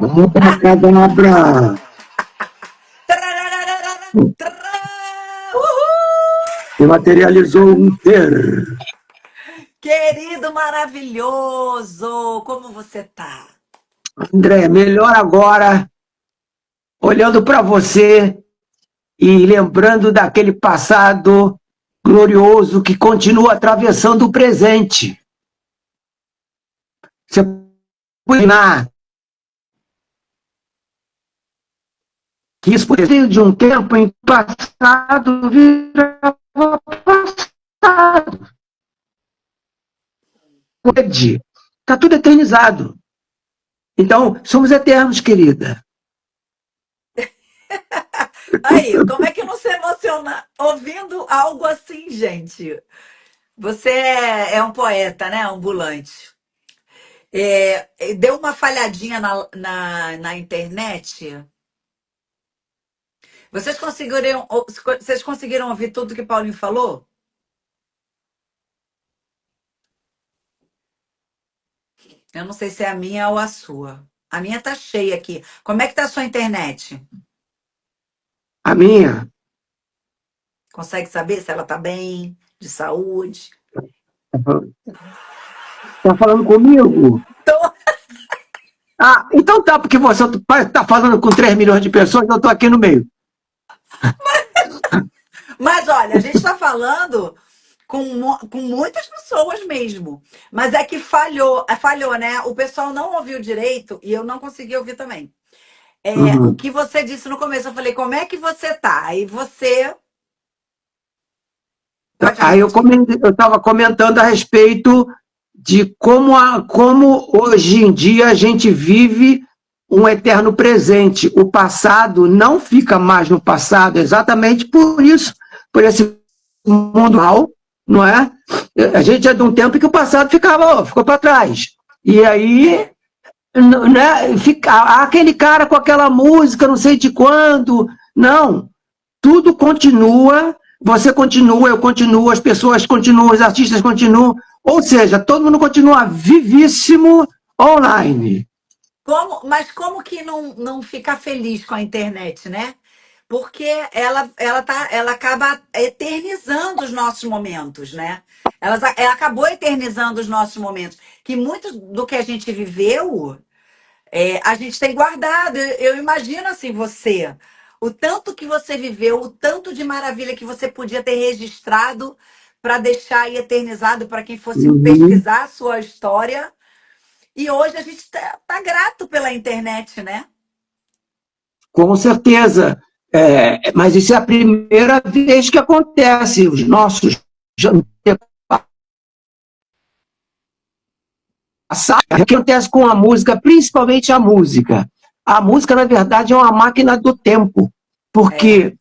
Abracadabra! Tararararara, tará, uhul! Se materializou um ter. Querido maravilhoso, como você tá? André, melhor agora, olhando para você e lembrando daquele passado glorioso que continua atravessando o presente. Você pode imaginar que isso poderia de um tempo em passado virava passado. Está tudo eternizado. Então, somos eternos, querida. Aí, como é que não se emociona ouvindo algo assim, gente? Você é um poeta, né? Ambulante. Deu uma falhadinha na internet. Vocês conseguiram ouvir tudo que Paulinho falou? Eu não sei se é a minha ou a sua. A minha tá cheia aqui. Como é que tá a sua internet? A minha, Consegue saber se ela tá bem, de saúde? está falando comigo? Tô. Ah, então tá, porque você está falando com 3 milhões de pessoas, eu estou aqui no meio. Mas olha, a gente está falando com muitas pessoas mesmo. Mas é que falhou, né? O pessoal não ouviu direito e eu não consegui ouvir também. O Uhum. que você disse no começo, eu falei, como é que você tá? Aí você pode Aí eu repetir? estava comentando a respeito de como hoje em dia a gente vive um eterno presente. O passado não fica mais no passado, exatamente por isso, por esse mundo mal, não é? A gente é de um tempo que o passado ficou para trás. E aí, É. né, aquele cara com aquela música, não sei de quando. Não, tudo continua, você continua, eu continuo, as pessoas continuam, os artistas continuam, ou seja, todo mundo continua vivíssimo online. Mas como que não ficar feliz com a internet, né? Porque ela acaba eternizando os nossos momentos, né? Ela acabou eternizando os nossos momentos. Que muito do que a gente viveu, a gente tem guardado. Eu imagino assim, você, o tanto que você viveu, o tanto de maravilha que você podia ter registrado para deixar aí eternizado para quem fosse Uhum. pesquisar a sua história. E hoje a gente tá grato pela internet, né? Com certeza. Mas isso é a primeira vez que acontece. Os nossos o que acontece com a música, principalmente a música. A música, na verdade, é uma máquina do tempo, É, porque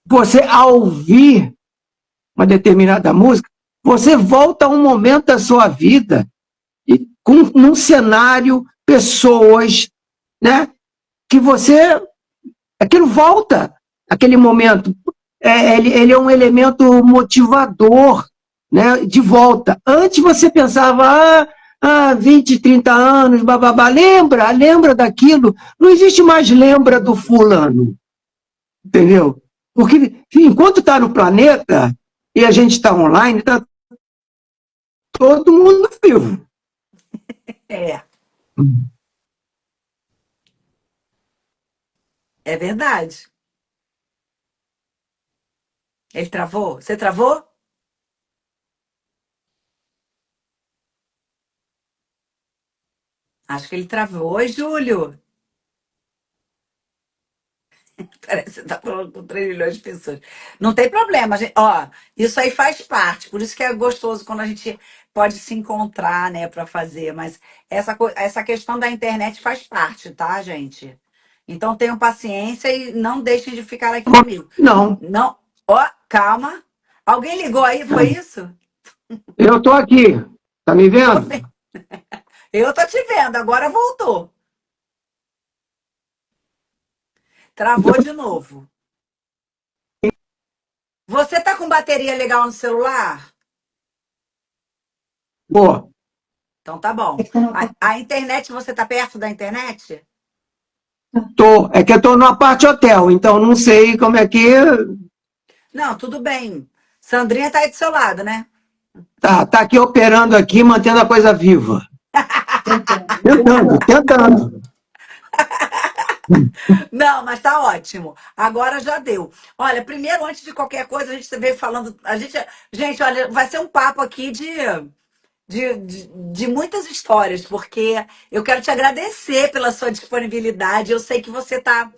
você, ao ouvir uma determinada música, você volta a um momento da sua vida, e num cenário, pessoas, né, que você, aquilo volta, aquele momento. Ele é um elemento motivador, né, de volta. Antes você pensava, 20, 30 anos, bababá, lembra daquilo. Não existe mais lembra do fulano, entendeu? Porque enquanto está no planeta e a gente está online, está todo mundo vivo. é, é verdade. Ele travou? Você travou? Acho que ele travou. Oi, Júlio. Parece que você tá falando com 3 milhões de pessoas. Não tem problema, gente. Ó, isso aí faz parte. Por isso que é gostoso quando a gente pode se encontrar, né, para fazer. Mas essa questão da internet faz parte, tá, gente? Então tenham paciência e não deixem de ficar aqui comigo. Não, Não. Ó, calma. Alguém ligou aí? Foi isso? eu estou aqui, tá me Tô vendo? vendo. Eu tô te vendo, agora voltou. Então, Travou de novo. Você tá com bateria legal no celular? pô, Então tá bom. A internet, você tá perto da internet? É que eu tô numa parte hotel, então não sei como é que... Não, tudo bem. Sandrinha tá aí do seu lado, né? Tá aqui operando aqui, mantendo a coisa viva. Tentando. Não, mas tá ótimo. Agora já deu. Olha, primeiro, antes de qualquer coisa, a gente veio falando. Gente, olha, vai ser um papo aqui de muitas histórias, porque eu quero te agradecer pela sua disponibilidade. Eu sei que você está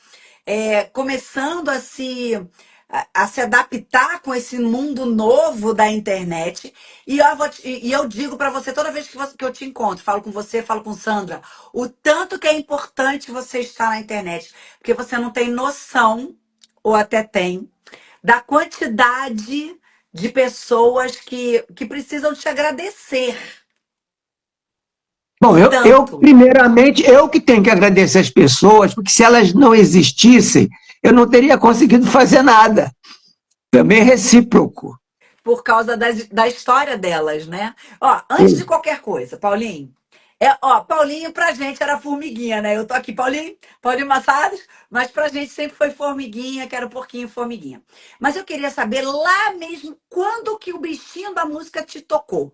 começando a se adaptar com esse mundo novo da internet. E eu digo para você, toda vez que eu te encontro, falo com você, falo com Sandra, o tanto que é importante você estar na internet, porque você não tem noção, ou até tem, da quantidade de pessoas que precisam te agradecer Bom, por tanto. primeiramente, eu que tenho que agradecer as pessoas, porque se elas não existissem, eu não teria conseguido fazer nada. Também é recíproco. Por causa da história delas, né? Ó, antes de qualquer coisa, Paulinho, Paulinho pra gente era formiguinha, né? Eu tô aqui, Paulinho Massadas, mas pra gente sempre foi formiguinha, que era porquinho formiguinha. Mas eu queria saber lá mesmo quando que o bichinho da música te tocou.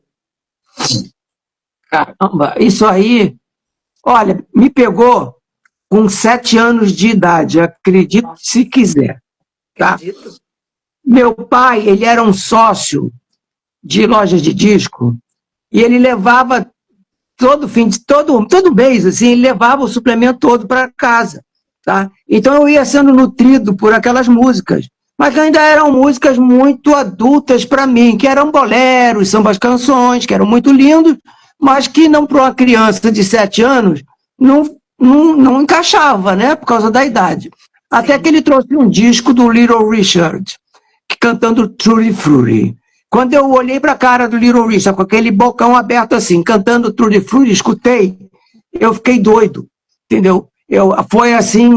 Caramba, isso aí, olha, me pegou com 7 anos de idade, acredite Nossa, se quiser, tá? acredito. Meu pai, ele era um sócio de lojas de disco e ele levava todo mês, assim, ele levava o suplemento todo para casa, tá? Então eu ia sendo nutrido por aquelas músicas, mas ainda eram músicas muito adultas para mim, que eram boleros, sambas canções, que eram muito lindos, mas que não para uma criança de 7 anos não encaixava, né? Por causa da idade. Até Sim. que ele trouxe um disco do Little Richard, cantando Tutti Frutti. Quando eu olhei para a cara do Little Richard, com aquele bocão aberto assim, cantando Tutti Frutti, escutei, eu fiquei doido, entendeu? Foi assim,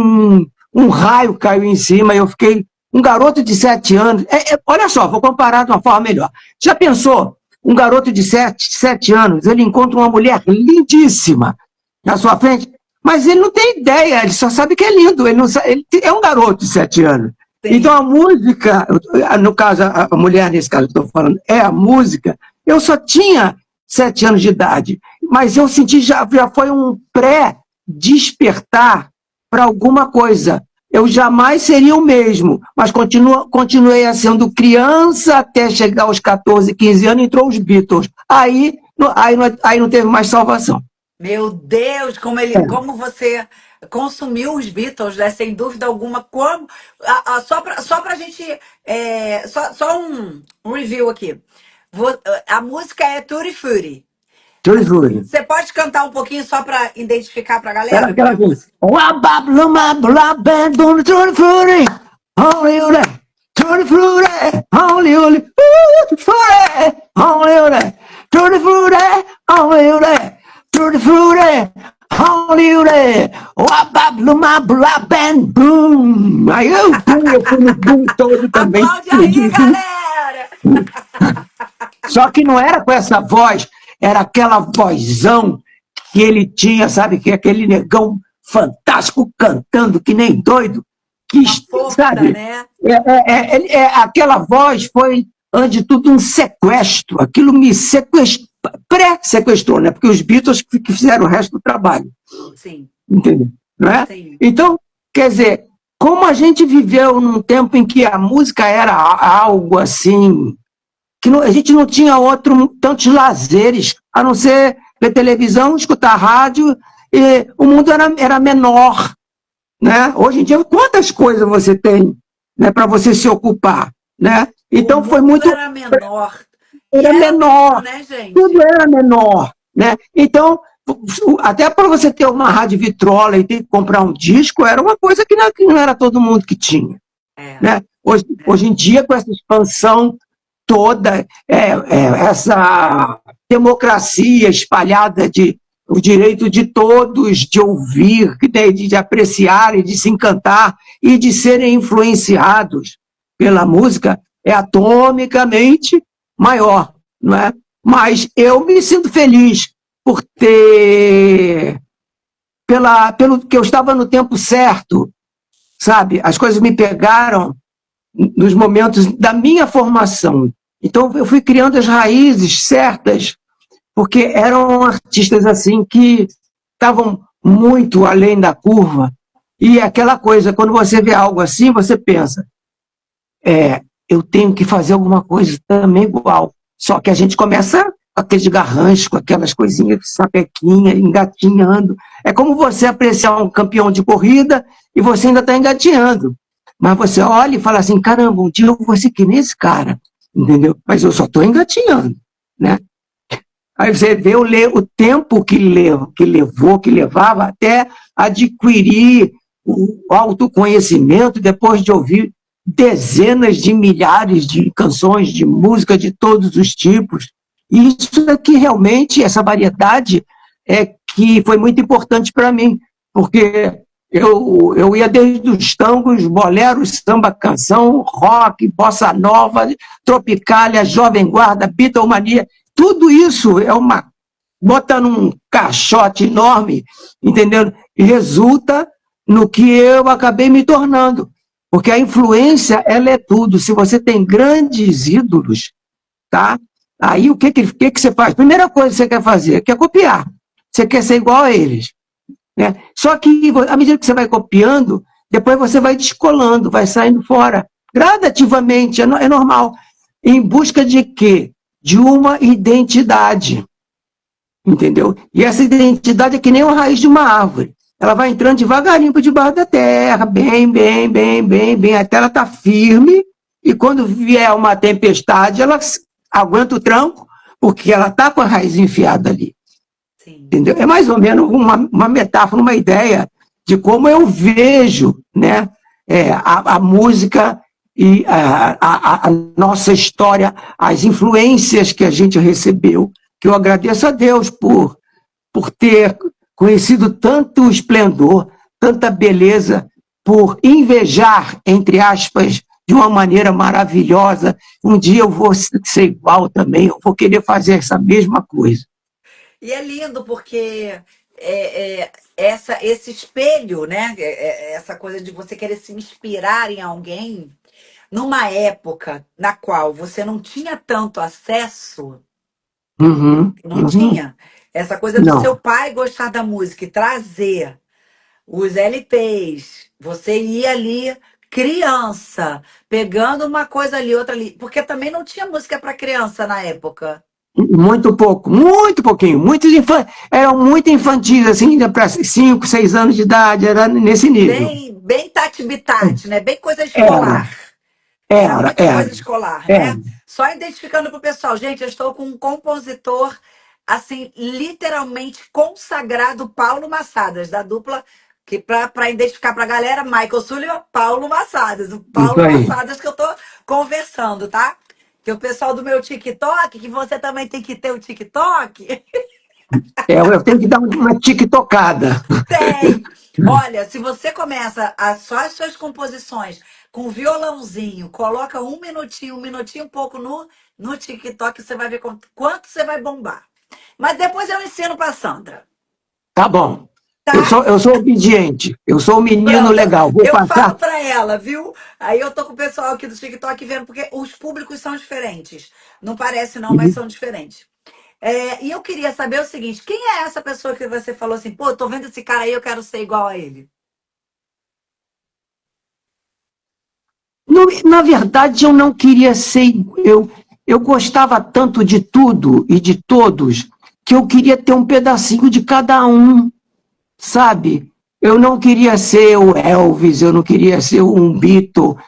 um raio caiu em cima, eu fiquei um garoto de 7 anos. Olha só, vou comparar de uma forma melhor. Já pensou? Um garoto de 7 anos, ele encontra uma mulher lindíssima na sua frente, mas ele não tem ideia, ele só sabe que é lindo, ele é um garoto de 7 anos. Sim. Então a música, no caso, a mulher nesse caso que eu estou falando, é a música. Eu só tinha 7 anos de idade, mas eu senti já foi um pré-despertar para alguma coisa. Eu jamais seria o mesmo, mas continuei sendo criança até chegar aos 14, 15 anos, entrou os Beatles. Aí não teve mais salvação. Meu Deus, como você consumiu os Beatles, né? Sem dúvida alguma. Como, só pra gente. Só um review aqui. A música é Tutti Frutti. Tutti Frutti. Você pode cantar um pouquinho só para identificar para a galera? Era aquela coisa. Tutti Frutti, Tutti Frutti, Tutti Frutti, Tutti Frutti, Hollywood, Wababluma Blaben Boom. Aí eu fui no boom todo também. Aplaude aí, galera! Só que não era com essa voz, era aquela vozão que ele tinha, sabe? Que aquele negão fantástico cantando que nem doido. Que, força, sabe? Né? Aquela voz foi, antes de tudo, um sequestro. Aquilo me pré-sequestrou, né? Porque os Beatles que fizeram o resto do trabalho. Sim. Entendeu? Não é? Sim. Então, quer dizer, como a gente viveu num tempo em que a música era algo assim, que a gente não tinha tantos lazeres, a não ser ver televisão, escutar rádio, e o mundo era menor. Né? Hoje em dia, quantas coisas você tem, né, para você se ocupar? Né? Então foi muito. Era menor. Era menor. Mesmo, né, gente? Tudo era menor. Né? Então, até para você ter uma rádio vitrola e ter que comprar um disco, era uma coisa que não era todo mundo que tinha. Né? Hoje em dia, com essa expansão toda, essa democracia espalhada o direito de todos de ouvir, de apreciar e de se encantar e de serem influenciados pela música é atomicamente maior, não é? Mas eu me sinto feliz por ter pelo que eu estava no tempo certo, sabe? As coisas me pegaram nos momentos da minha formação. Então, eu fui criando as raízes certas, porque eram artistas assim que estavam muito além da curva. E aquela coisa, quando você vê algo assim, você pensa, eu tenho que fazer alguma coisa também igual. Só que a gente começa com aqueles garranchos, com aquelas coisinhas, sapequinha, engatinhando. É como você apreciar um campeão de corrida e você ainda está engatinhando. Mas você olha e fala assim, caramba, um dia eu vou ser que nem esse cara, entendeu? Mas eu só estou engatinhando, né? Aí você vê o tempo que levava até adquirir o autoconhecimento, depois de ouvir dezenas de milhares de canções, de música de todos os tipos. E isso é que realmente, essa variedade, é que foi muito importante para mim, porque eu ia desde os tangos, boleros, samba, canção, rock, bossa nova, tropicália, jovem guarda, Beatlemania, tudo isso é uma... bota num caixote enorme, entendeu? E resulta no que eu acabei me tornando. Porque a influência, ela é tudo. Se você tem grandes ídolos, tá? Aí o que você faz? Primeira coisa que você quer fazer, que é copiar. Você quer ser igual a eles, né? Só que, à medida que você vai copiando, depois você vai descolando, vai saindo fora. Gradativamente, é normal. Em busca de quê? De uma identidade. Entendeu? E essa identidade é que nem uma raiz de uma árvore. Ela vai entrando devagarinho por debaixo da terra, bem, até ela estar firme, e quando vier uma tempestade, ela aguenta o tranco, porque ela está com a raiz enfiada ali. Sim. Entendeu? É mais ou menos uma metáfora, uma ideia de como eu vejo, né, a música e a nossa história, as influências que a gente recebeu, que eu agradeço a Deus por ter conhecido tanto esplendor, tanta beleza, por invejar, entre aspas, de uma maneira maravilhosa. Um dia eu vou ser igual também, eu vou querer fazer essa mesma coisa. E é lindo porque esse espelho, né? Essa coisa de você querer se inspirar em alguém, numa época na qual você não tinha tanto acesso, não tinha. Essa coisa do seu pai gostar da música e trazer os LPs, você ia ali, criança, pegando uma coisa ali, outra ali, porque também não tinha música para criança na época. Muito pouco, muito pouquinho. Eram muito infantis, assim, para 5, 6 anos de idade, era nesse nível. Bem tati-bitati, né? Bem coisa escolar. Era muita coisa escolar, né? Só identificando pro pessoal, gente, eu estou com um compositor, assim, literalmente consagrado, Paulo Massadas, da dupla, que para identificar pra galera, Michael Sullivan, Paulo Massadas. O Paulo Massadas que eu tô conversando, tá? Que o pessoal do meu TikTok, que você também tem que ter o TikTok. Eu tenho que dar uma tiktokada. Tem! Olha, se você começa só as suas composições com violãozinho, coloca um minutinho um pouco no TikTok, você vai ver quanto você vai bombar. Mas depois eu ensino pra Sandra. Tá bom. Tá? Eu sou obediente. Eu sou um menino legal. Falo pra ela, viu? Aí eu tô com o pessoal aqui do TikTok vendo, porque os públicos são diferentes. Não parece não, mas são diferentes. E eu queria saber o seguinte, quem é essa pessoa que você falou assim, pô, tô vendo esse cara aí, eu quero ser igual a ele? Na verdade, eu não queria ser... Eu gostava tanto de tudo e de todos, que eu queria ter um pedacinho de cada um, sabe? Eu não queria ser o Elvis, eu não queria ser um Beatle.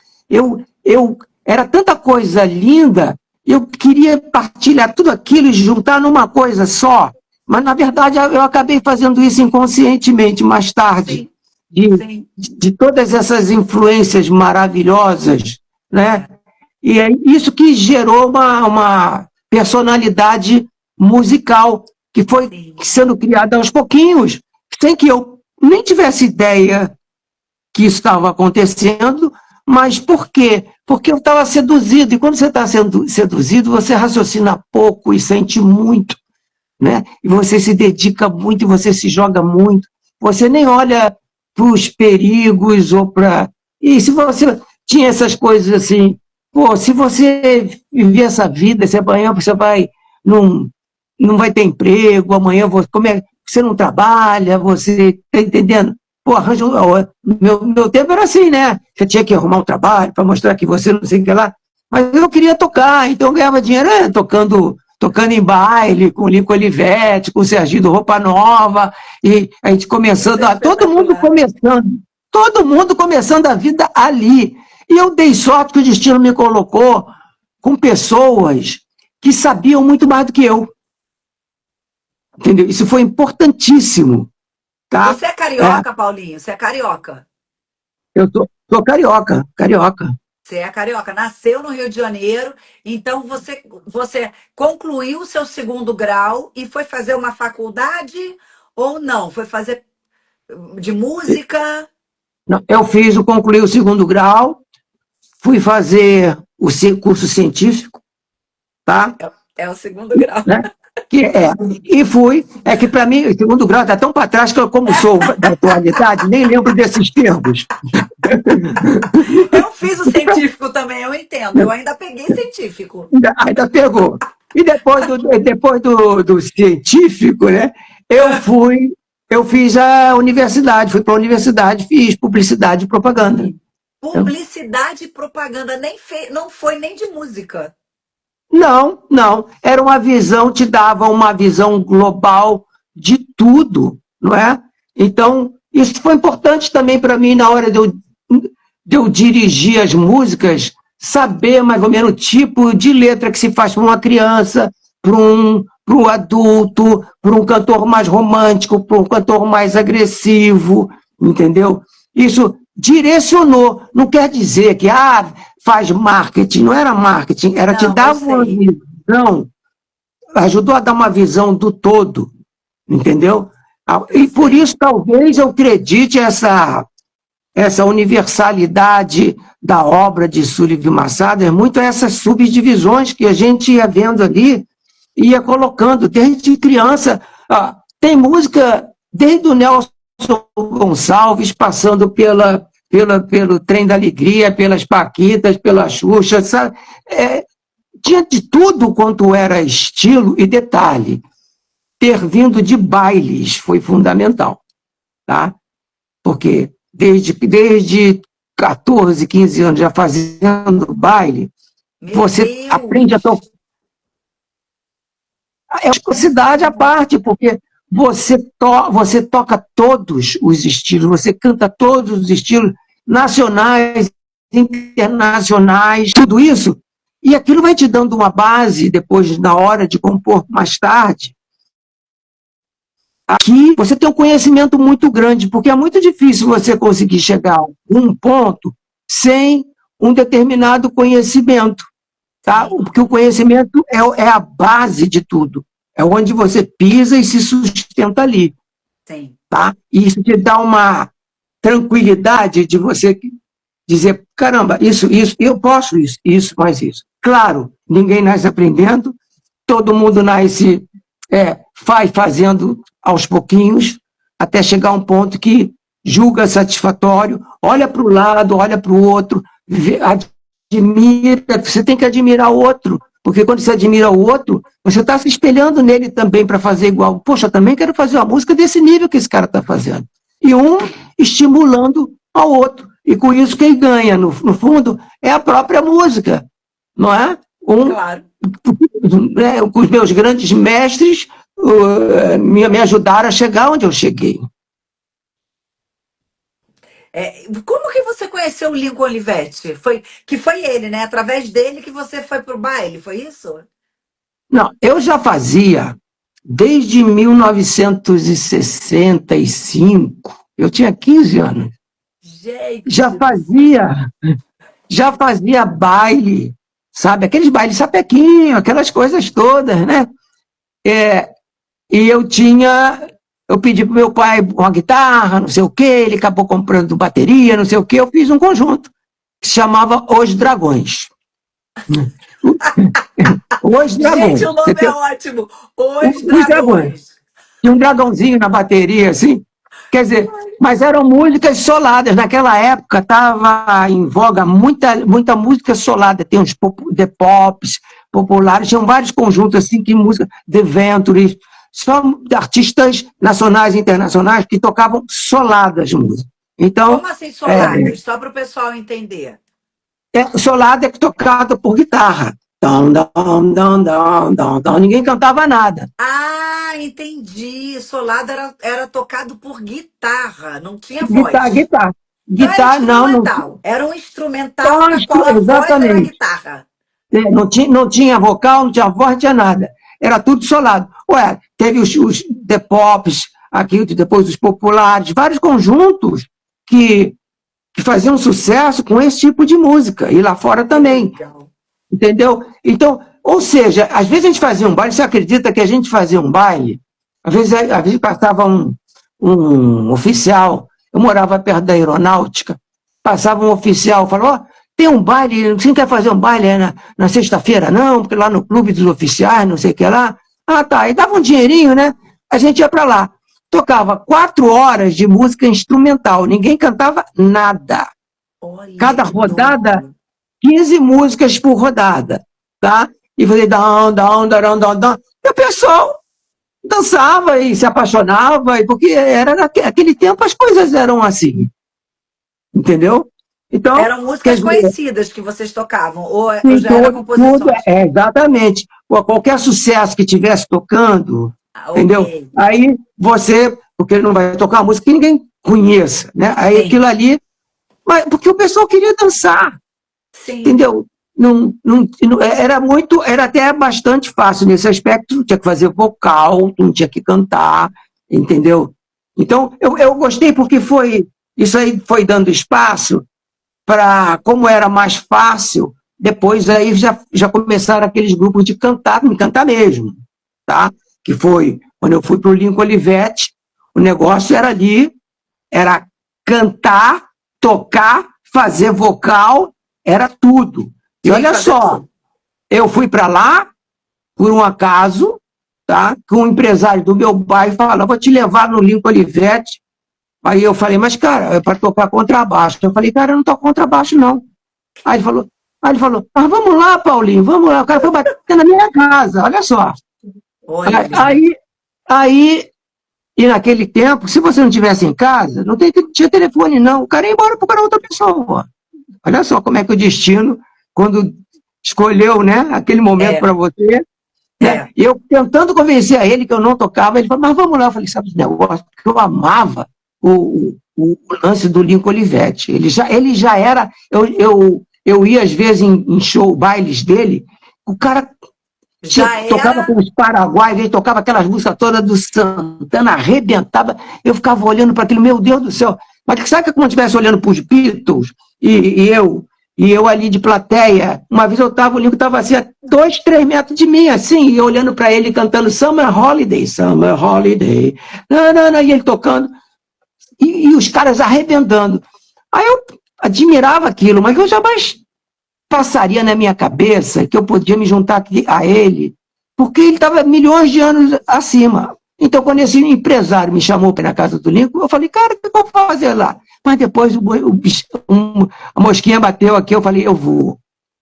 Era tanta coisa linda, eu queria partilhar tudo aquilo e juntar numa coisa só. Mas, na verdade, eu acabei fazendo isso inconscientemente, mais tarde. De todas essas influências maravilhosas, né? E é isso que gerou uma personalidade musical, que foi sendo criada aos pouquinhos, sem que eu nem tivesse ideia que isso estava acontecendo. Mas por quê? Porque eu estava seduzido, e quando você está sendo seduzido, você raciocina pouco e sente muito, né? E você se dedica muito, e você se joga muito. você nem olha para os perigos ou para... E se você tinha essas coisas assim, pô, se você viver essa vida, se amanhã você vai, não, não vai ter emprego, amanhã você, como é, você não trabalha, você está entendendo? Pô, arranja, meu tempo era assim, né? Você tinha que arrumar um trabalho para mostrar que você não sei o que lá. Mas eu queria tocar, então eu ganhava dinheiro tocando em baile, com o Lico Olivetti, com o Serginho do Roupa Nova, e a gente Isso começando, é espetacular. todo mundo começando a vida ali. E eu dei sorte que o destino me colocou com pessoas que sabiam muito mais do que eu. Entendeu? Isso foi importantíssimo, tá? Você é carioca, Paulinho? Você é carioca? Eu sou carioca, carioca. Você é carioca, nasceu no Rio de Janeiro, então você concluiu o seu segundo grau e foi fazer uma faculdade ou não? Foi fazer de música? Não, concluí o segundo grau, fui fazer o curso científico, tá? É o segundo grau. Né? E fui, é que para mim, o segundo grau está tão para trás que eu, como sou da atualidade, nem lembro desses termos. Eu fiz o científico também, eu entendo. Eu ainda peguei científico. Ainda pegou. E depois do científico, né, eu fiz a universidade, fui para a universidade, fiz publicidade e propaganda. Publicidade e propaganda, não foi nem de música. Não, não. Era uma visão, te dava uma visão global de tudo, não é? Então, isso foi importante também para mim na hora de eu dirigir as músicas, saber mais ou menos o tipo de letra que se faz para uma criança, para um adulto, para um cantor mais romântico, para um cantor mais agressivo, entendeu? Isso direcionou. Não quer dizer que faz marketing, não era marketing, era te dar uma visão, ajudou a dar uma visão do todo, entendeu? E por isso, talvez, eu acredite essa universalidade da obra de Sullivan Massada, muito essas subdivisões que a gente ia vendo ali, ia colocando, desde criança. Tem música desde o Nelson Gonçalves, passando pelo Trem da Alegria, pelas Paquitas, pela Xuxa, sabe? Tinha de tudo quanto era estilo e detalhe. Ter vindo de bailes foi fundamental, tá? Porque desde 14, 15 anos já fazendo baile, você aprende a tocar. É uma cidade à parte, porque você toca todos os estilos, você canta todos os estilos, nacionais, internacionais, tudo isso, e aquilo vai te dando uma base, depois, na hora de compor mais tarde. Aqui você tem um conhecimento muito grande, porque é muito difícil você conseguir chegar a um ponto sem um determinado conhecimento, tá? Porque o conhecimento é a base de tudo, é onde você pisa e se sustenta ali. Sim. Tá? E isso te dá uma tranquilidade de você dizer, caramba, isso, eu posso isso, mais isso. Claro, ninguém nasce aprendendo, todo mundo nasce fazendo aos pouquinhos, até chegar a um ponto que julga satisfatório, olha para o lado, olha para o outro, admira, você tem que admirar o outro, porque quando você admira o outro, você está se espelhando nele também para fazer igual. Poxa, eu também quero fazer uma música desse nível que esse cara está fazendo. E um estimulando ao outro. E com isso quem ganha, no fundo, é a própria música, não é? Claro. Os meus grandes mestres me ajudaram a chegar onde eu cheguei. Como que você conheceu o Lincoln Olivetti? Foi ele, né? Através dele que você foi pro baile, foi isso? Não, eu já fazia desde 1965. Eu tinha 15 anos. Gente. Já fazia baile, sabe? Aqueles bailes sapequinho, aquelas coisas todas, né? E eu pedi para o meu pai uma guitarra, não sei o quê, ele acabou comprando bateria, não sei o quê, eu fiz um conjunto que se chamava Os Dragões. Os Dragões. Gente, o nome é ótimo. Os Dragões. Tinha um dragãozinho na bateria, assim, Quer dizer, mas eram músicas soladas. Naquela época estava em voga muita música solada. Tem uns The Pops populares, tinham vários conjuntos assim, que música, The Ventures, só artistas nacionais e internacionais que tocavam soladas músicas. Então, Como assim soladas? Só para o pessoal entender. solada é tocada por guitarra. Dom, dom, dom, dom, dom, dom. Ninguém cantava nada. Ah, entendi. Solado era tocado por guitarra, não tinha Guitarra, voz. guitarra. Então era Guitarra, não. instrumental. Era um instrumental na qual a voz era a Exatamente. guitarra. Não tinha vocal, não tinha voz, não tinha nada. Era tudo solado. Ué, teve os The Pops, aqui, depois os populares, vários conjuntos que faziam sucesso com esse tipo de música. E lá fora também. Legal. Entendeu? Então, ou seja, às vezes a gente fazia um baile, você acredita que a gente fazia um baile? Às vezes passava um oficial, eu morava perto da aeronáutica, passava um oficial, falou, ó, tem um baile, você não quer fazer um baile na sexta-feira, não? Porque lá no clube dos oficiais, não sei o que lá. Ah, tá, e dava um dinheirinho, né? A gente ia para lá. Tocava 4 horas de música instrumental, ninguém cantava nada. Olha, Cada que rodada, doido. 15 músicas por rodada, tá? E fazia down, down, down, down, down. E o pessoal dançava e se apaixonava, porque naquele tempo as coisas eram assim, entendeu? Então, Eram quer músicas dizer, conhecidas que vocês tocavam, ou já era tudo, composições? exatamente. Qualquer sucesso que estivesse tocando, Ah, entendeu? ok, Aí você, porque não vai tocar uma música que ninguém conheça, né? Aí sim, aquilo ali, porque o pessoal queria dançar, sim. entendeu? Era até bastante fácil nesse aspecto, não tinha que fazer vocal, não tinha que cantar, entendeu? Então, eu gostei porque isso aí foi dando espaço para, como era mais fácil, depois aí já começaram aqueles grupos de cantar, me cantar mesmo, tá? Que foi, quando eu fui para o Lincoln Olivetti, o negócio era ali, era cantar, tocar, fazer vocal, era tudo. E Tinha que olha fazer só, tudo. eu fui para lá, por um acaso, tá? Com um empresário do meu bairro falou, vou te levar no Lincoln Olivetti. Aí eu falei, mas cara, é para tocar contrabaixo. Eu falei, cara, eu não toco contrabaixo, não. Aí ele falou, mas vamos lá, Paulinho, vamos lá. O cara foi bater na minha casa, olha só. Olha, Aí, aí e naquele tempo, se você não estivesse em casa, não tinha telefone, não. O cara ia embora procurar outra pessoa. Olha só como é que o destino, quando escolheu, né, aquele momento é, para você, né? é. E eu tentando convencer a ele que eu não tocava, ele falou, mas vamos lá. Eu falei, sabe esse negócio? Porque eu amava o lance do Lincoln Olivetti. Ele já era. Eu ia, às vezes, em show, bailes dele, o cara Já tocava era, com os paraguaios, ele tocava aquelas músicas todas do Santana, arrebentava. Eu ficava olhando para aquilo, meu Deus do céu. Mas sabe que como eu estivesse olhando para os Beatles e eu ali de plateia, uma vez o Lincoln estava assim, a 2, 3 metros de mim, assim, e eu olhando para ele cantando Summer Holiday, Summer Holiday, não, não, não, e ele tocando, e os caras arrebentando. Aí eu admirava aquilo, mas eu jamais passaria na minha cabeça que eu podia me juntar a ele, porque ele estava milhões de anos acima. Então, quando esse empresário me chamou para ir na casa do Lincoln, eu falei, cara, o que eu vou fazer lá? Mas depois a mosquinha bateu aqui, eu falei, eu vou.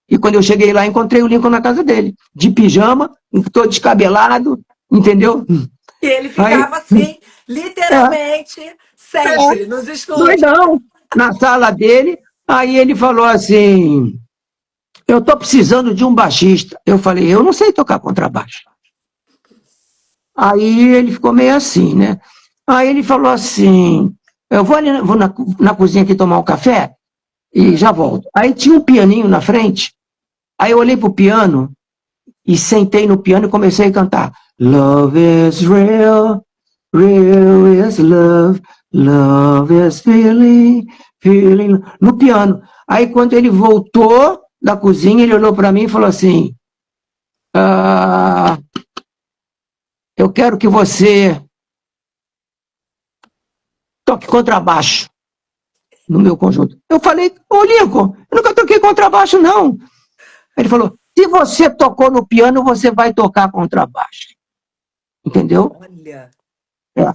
E quando eu cheguei lá, encontrei o Lincoln na casa dele, de pijama, todo descabelado, entendeu? e ele Aí, ficava assim, é, literalmente, sempre, nos estúdios. doidão, na sala dele. Aí ele falou assim, eu estou precisando de um baixista. Eu falei, eu não sei tocar contrabaixo. Aí ele ficou meio assim, né? Aí ele falou assim, eu vou na cozinha aqui tomar um café e já volto. Aí tinha um pianinho na frente, aí eu olhei pro piano e sentei no piano e comecei a cantar. Love is real, real is love, love is feeling, feeling, no piano. Aí quando ele voltou da cozinha, ele olhou para mim e falou assim, eu quero que você toque contrabaixo no meu conjunto. Eu falei, ô Lincoln, eu nunca toquei contrabaixo, não. Ele falou, se você tocou no piano, você vai tocar contrabaixo. Entendeu? Olha, É.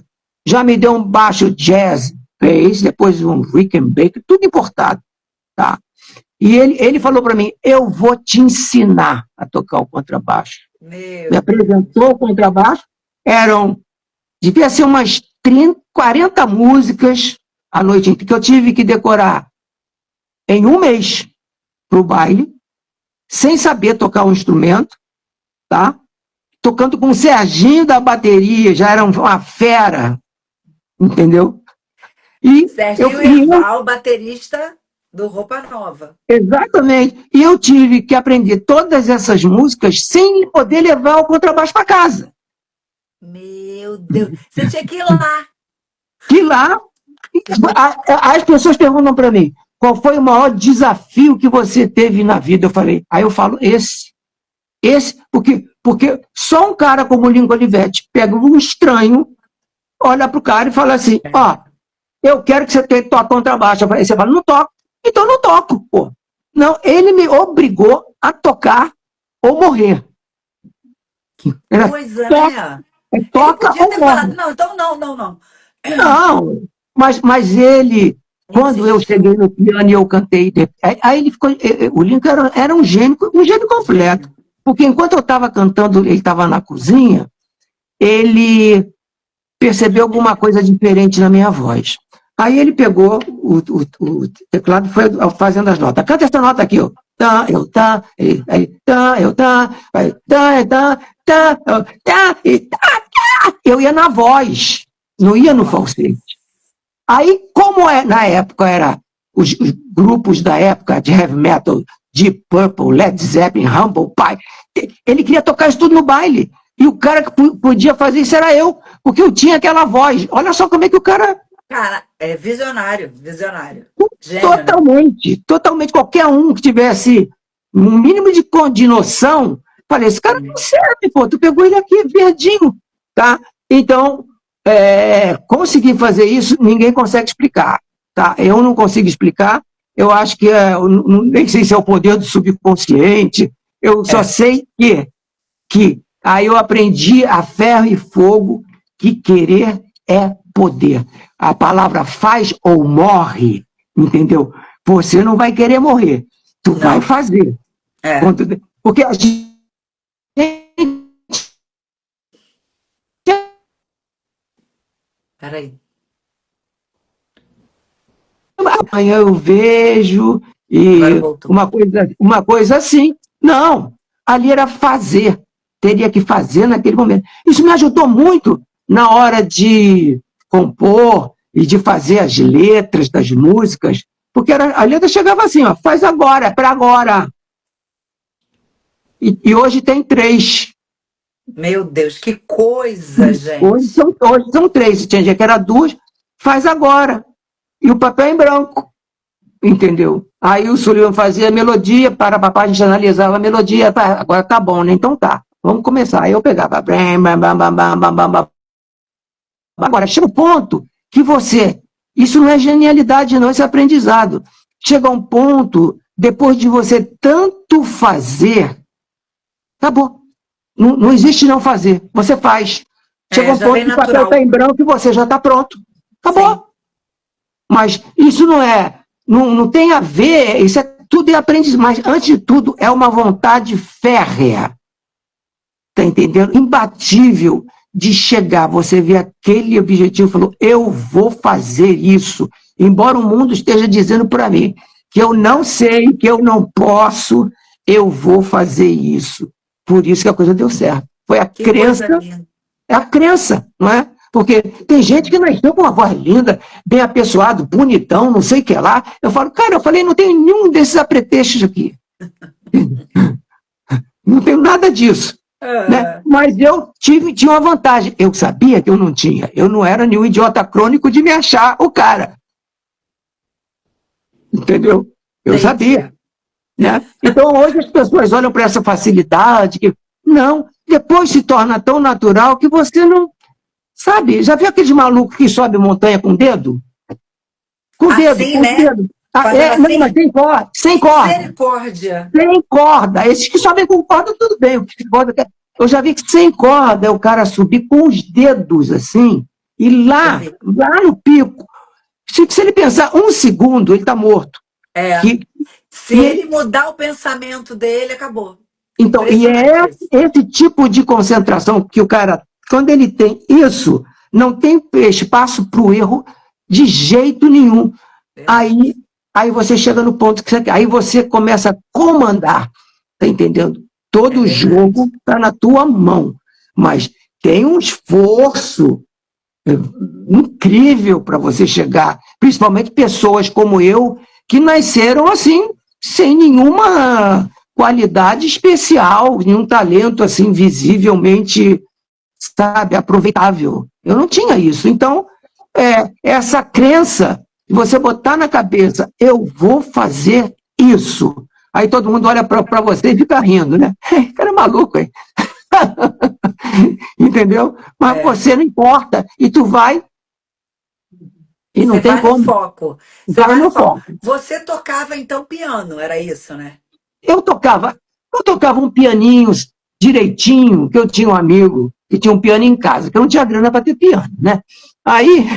já me deu um baixo jazz, bass, depois um Rickenbacker, tudo importado, tá? E ele falou para mim, eu vou te ensinar a tocar o contrabaixo. Me apresentou o contrabaixo, devia ser umas 30, 40 músicas a noite inteira, que eu tive que decorar em um mês para o baile, sem saber tocar um instrumento, tá? Tocando com o Serginho da bateria, já era uma fera, entendeu? E Serginho Erval, baterista do Roupa Nova. Exatamente. E eu tive que aprender todas essas músicas sem poder levar o contrabaixo para casa. Meu Deus. Você tinha que ir lá. Que lá, as pessoas perguntam para mim, qual foi o maior desafio que você teve na vida? Aí eu falo, esse, porque só um cara como o Lincoln Olivetti pega um estranho, olha pro cara e fala assim, ó, eu quero que você toque contrabaixo. Aí você fala, não toco. Então não toco, pô. Não, ele me obrigou a tocar ou morrer. Que coisa, né? Toca ele podia ter ou morre. falado, não, então não. Não, mas ele, quando eu cheguei no piano e eu cantei, aí ele ficou, o Lincoln era um gênio completo. Porque enquanto eu estava cantando, ele estava na cozinha, ele percebeu alguma coisa diferente na minha voz. Aí ele pegou o teclado e foi fazendo as notas. Canta essa nota aqui, ó. Eu ia na voz, não ia no falsete. Aí, como na época era os grupos da época de heavy metal, Deep Purple, Led Zeppelin, Humble Pie, ele queria tocar isso tudo no baile. E o cara que podia fazer isso era eu, porque eu tinha aquela voz. Olha só como é que o cara... Cara, é visionário. Gênio, totalmente. Qualquer um que tivesse um mínimo de noção, falei, esse cara não serve, pô, tu pegou ele aqui verdinho, tá? Então, conseguir fazer isso, ninguém consegue explicar, tá? Eu não consigo explicar, eu acho que, nem sei se é o poder do subconsciente, eu só sei que aí eu aprendi a ferro e fogo que querer é poder. A palavra faz ou morre, entendeu? Você não vai querer morrer, tu vai fazer. Porque a gente... Peraí. Amanhã eu vejo, e uma coisa assim. Não, ali era fazer. Teria que fazer naquele momento. Isso me ajudou muito na hora de compor e de fazer as letras das músicas, porque a letra chegava assim, ó, faz agora, é para agora. E hoje tem 3. Meu Deus, que coisa, gente. Hoje são 3, tinha dia que era 2, faz agora. E o papel em branco, entendeu? Aí o Sullivan fazia a melodia, a gente analisava a melodia, agora tá bom, né? Então tá, vamos começar. Aí eu pegava... Agora, chega um ponto que isso não é genialidade não, isso é aprendizado. Chega um ponto, depois de você tanto fazer, acabou. Não existe não fazer, você faz. Chega um ponto que o papel está em branco e você já está pronto. Acabou. Sim. Mas isso não tem a ver, isso tudo é aprendizado, mas antes de tudo é uma vontade férrea. Está entendendo? Imbatível de chegar, você vê aquele objetivo e falou, eu vou fazer isso, embora o mundo esteja dizendo para mim que eu não sei, que eu não posso, eu vou fazer isso. Por isso que a coisa deu certo. Foi a crença, é a crença, não é? Porque tem gente que nasceu com uma voz linda, bem apessoado, bonitão, não sei o que lá. Eu falo, cara, não tenho nenhum desses apretextos aqui. Não tenho nada disso. Né? Mas eu tinha uma vantagem. Eu sabia que eu não tinha. Eu não era nenhum idiota crônico de me achar o cara. Entendeu? Eu sabia. Né? Então, hoje as pessoas olham para essa facilidade. Não, depois se torna tão natural que você não... Sabe? Já viu aqueles malucos que sobe montanha com o dedo? Com o dedo, assim, com né? o dedo. Não, mas sem corda. Misericórdia. Sem corda. Esses que sobem com corda, tudo bem. Eu já vi que sem corda é o cara subir com os dedos, assim, E lá no pico, se ele pensar um segundo, ele está morto. Se ele mudar o pensamento dele, acabou. Então, e é esse tipo de concentração que o cara, quando ele tem isso, não tem espaço para o erro de jeito nenhum. Aí você chega no ponto que você quer. Aí você começa a comandar, tá entendendo? Todo jogo está na tua mão. Mas tem um esforço incrível para você chegar, principalmente pessoas como eu, que nasceram assim, sem nenhuma qualidade especial, nenhum talento assim visivelmente, sabe, aproveitável. Eu não tinha isso. Então, essa crença de você botar na cabeça, eu vou fazer isso. Aí todo mundo olha para você e fica rindo, né? Cara é maluco, hein? Entendeu? Mas você não importa. E tu vai e não tem como. Foco. Você vai no foco. Você tocava, então, piano, era isso, né? Eu tocava um pianinho direitinho, que eu tinha um amigo que tinha um piano em casa, que eu não tinha grana para ter piano, né? Aí,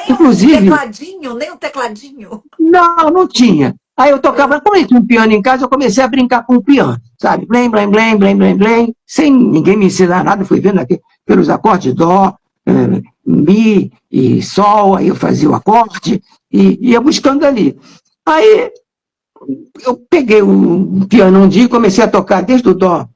inclusive... Nem um tecladinho? Não tinha. Aí eu tocava, como eu tinha um piano em casa, eu comecei a brincar com o piano, sabe? Blém, blém, blém, blém, blém, blém, sem ninguém me ensinar nada, fui vendo aqui pelos acordes dó, mi e sol, aí eu fazia o acorde e ia buscando ali. Aí eu peguei um piano um dia e comecei a tocar desde o dó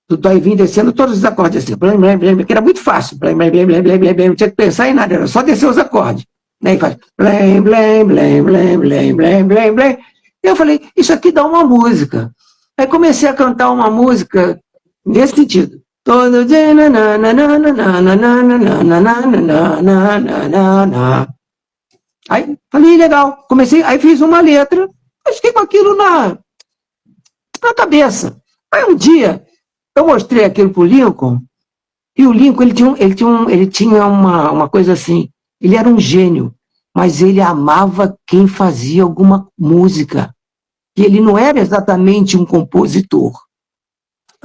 e vim descendo todos os acordes assim, blém, blém, blém, que era muito fácil, blém, blém, blém, blém, blém, blém, não tinha que pensar em nada, era só descer os acordes. Aí faz blém, blém, blém, blém, blém, blém, blém, blém. Eu falei, isso aqui dá uma música. Aí comecei a cantar uma música nesse sentido. Todo dia, aí falei, legal. Comecei, aí fiz uma letra, mas fiquei com aquilo na cabeça. Aí um dia, eu mostrei aquilo pro Lincoln, e o Lincoln, ele tinha uma coisa assim, ele era um gênio, mas ele amava quem fazia alguma música. E ele não era exatamente um compositor.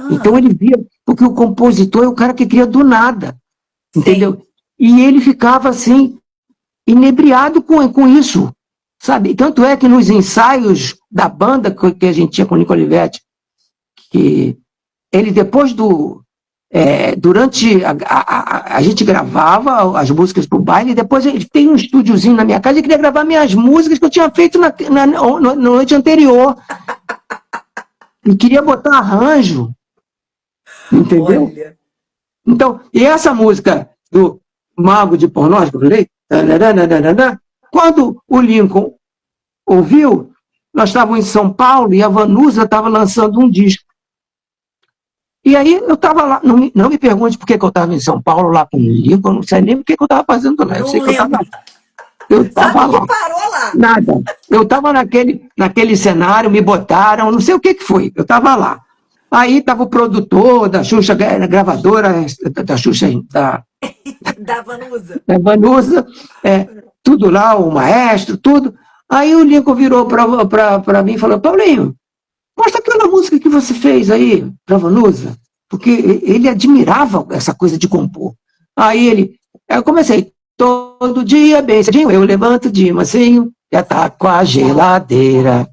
Então ele via, porque o compositor é o cara que cria do nada, entendeu? Sim. E ele ficava assim, inebriado com isso, sabe? Tanto é que nos ensaios da banda que a gente tinha com o Nico Olivetti, que ele depois durante a gente gravava as músicas pro baile, e depois ele tem um estúdiozinho na minha casa e queria gravar minhas músicas que eu tinha feito na noite anterior. E queria botar arranjo. Entendeu? Olha. Então, e essa música do Mago de Pornós, que eu falei, quando o Lincoln ouviu, nós estávamos em São Paulo e a Vanusa estava lançando um disco. E aí eu estava lá, não me pergunte por que eu estava em São Paulo lá com o Lincoln, eu não sei nem por que eu estava fazendo lá. Eu sei que eu estava lá. Parou lá? Nada. Eu estava naquele cenário, me botaram, não sei o que foi, eu estava lá. Aí estava o produtor da Xuxa, a gravadora da Xuxa, da Vanusa. Da Vanusa, tudo lá, o maestro, tudo. Aí o Lincoln virou para mim e falou, Paulinho, mostra aquela música que você fez aí para Vanusa, porque ele admirava essa coisa de compor. Aí eu comecei, todo dia bem cedinho, eu levanto de mansinho, já tá com a geladeira.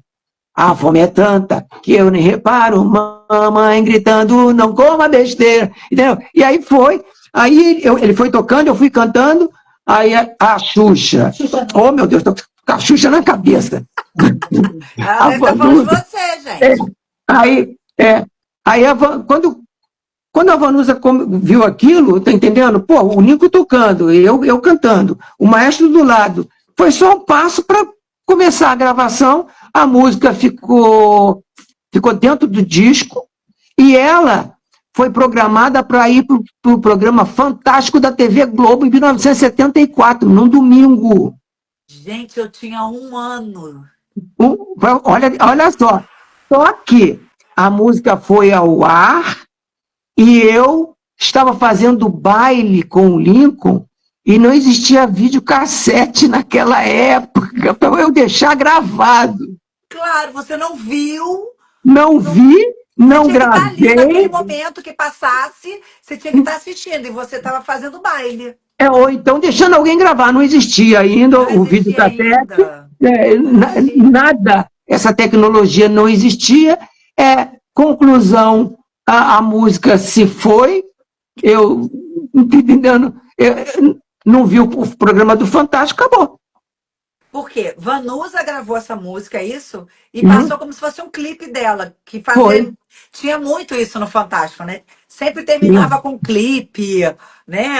A fome é tanta que eu nem reparo, mamãe gritando, não coma besteira. Entendeu? E aí ele foi tocando, eu fui cantando, aí a Xuxa, oh meu Deus, tô com a Xuxa na cabeça. Ela deve estar falando de você, gente. Quando a Vanusa viu aquilo, tá entendendo? Pô, o Nico tocando, eu cantando, o maestro do lado, foi só um passo para começar a gravação. A música ficou dentro do disco e ela foi programada para ir para o programa Fantástico da TV Globo em 1974, num domingo. Gente, eu tinha 1 ano. Olha só. Só que a música foi ao ar e eu estava fazendo baile com o Lincoln e não existia videocassete naquela época para eu deixar gravado. Claro, você não viu? Não vi, Você Não tinha que estar ali naquele gravei, momento que passasse, você tinha que estar assistindo e você estava fazendo baile. ou então deixando alguém gravar. Não existia ainda Não o existia videocassete, ainda. Imagina. nada, essa tecnologia não existia. Conclusão, a música se foi, eu, entendendo, eu não vi o programa do Fantástico, acabou. Por quê? Vanusa gravou essa música, é isso? E passou Uhum, como se fosse um clipe dela, que foi. fazia. Tinha muito isso no Fantástico, né? Sempre Tinha, terminava com clipe, né?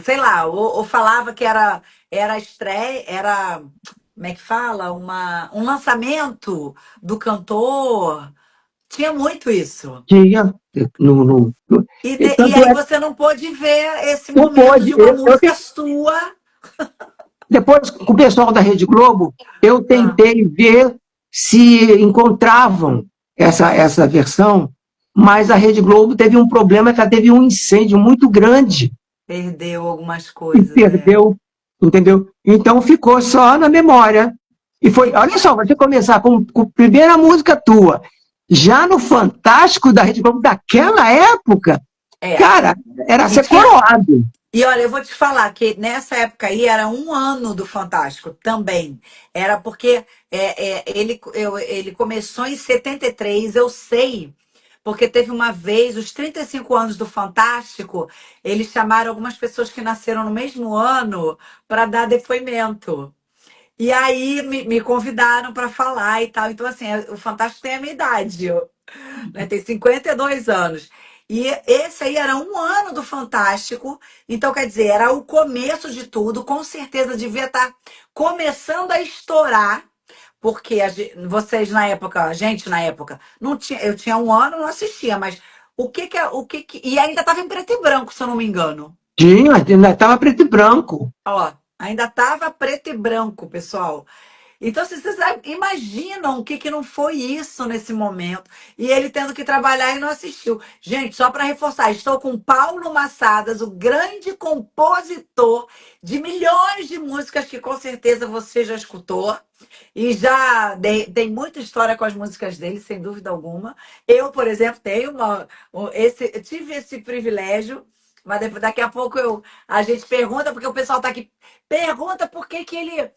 Sei lá, ou falava que era estreia, era, como é que fala? Um lançamento do cantor. Tinha muito isso. tinha. No, no, E tanto aí é, você não pôde ver esse não momento pôde. de uma música sua. Depois, com o pessoal da Rede Globo, eu Ah, tentei ver se encontravam essa versão, mas a Rede Globo teve um problema, que ela teve um incêndio muito grande perdeu algumas e coisas, é. perdeu, entendeu? Então ficou só na memória. E foi, olha só, você começar com a primeira música tua, já no Fantástico da Rede Globo daquela época, É. cara, era E ser tinha. coroado. E olha, eu vou te falar que nessa época aí era um ano do Fantástico também. Era porque ele começou em 73, eu sei, porque teve uma vez, os 35 anos do Fantástico, eles chamaram algumas pessoas que nasceram no mesmo ano para dar depoimento. E aí me convidaram para falar e tal. Então, assim, o Fantástico tem a minha idade, né? Tem 52 anos. E esse aí era um ano do Fantástico. Então, quer dizer, era o começo de tudo. Com certeza devia estar começando a estourar. Porque vocês na época, a gente na época, não tinha, eu tinha um ano, não assistia, mas e ainda estava em preto e branco, se eu não me engano. Tinha, ainda estava preto e branco. Ó, ainda estava preto e branco, pessoal. Então, vocês imaginam o que, que não foi isso nesse momento. E ele tendo que trabalhar e não assistiu. Gente, só para reforçar, estou com Paulo Massadas, o grande compositor de milhões de músicas que com certeza você já escutou. E tem muita história com as músicas dele, sem dúvida alguma. Eu, por exemplo, tenho eu tive esse privilégio. Mas daqui a pouco a gente pergunta, porque o pessoal está aqui. Pergunta por que, que ele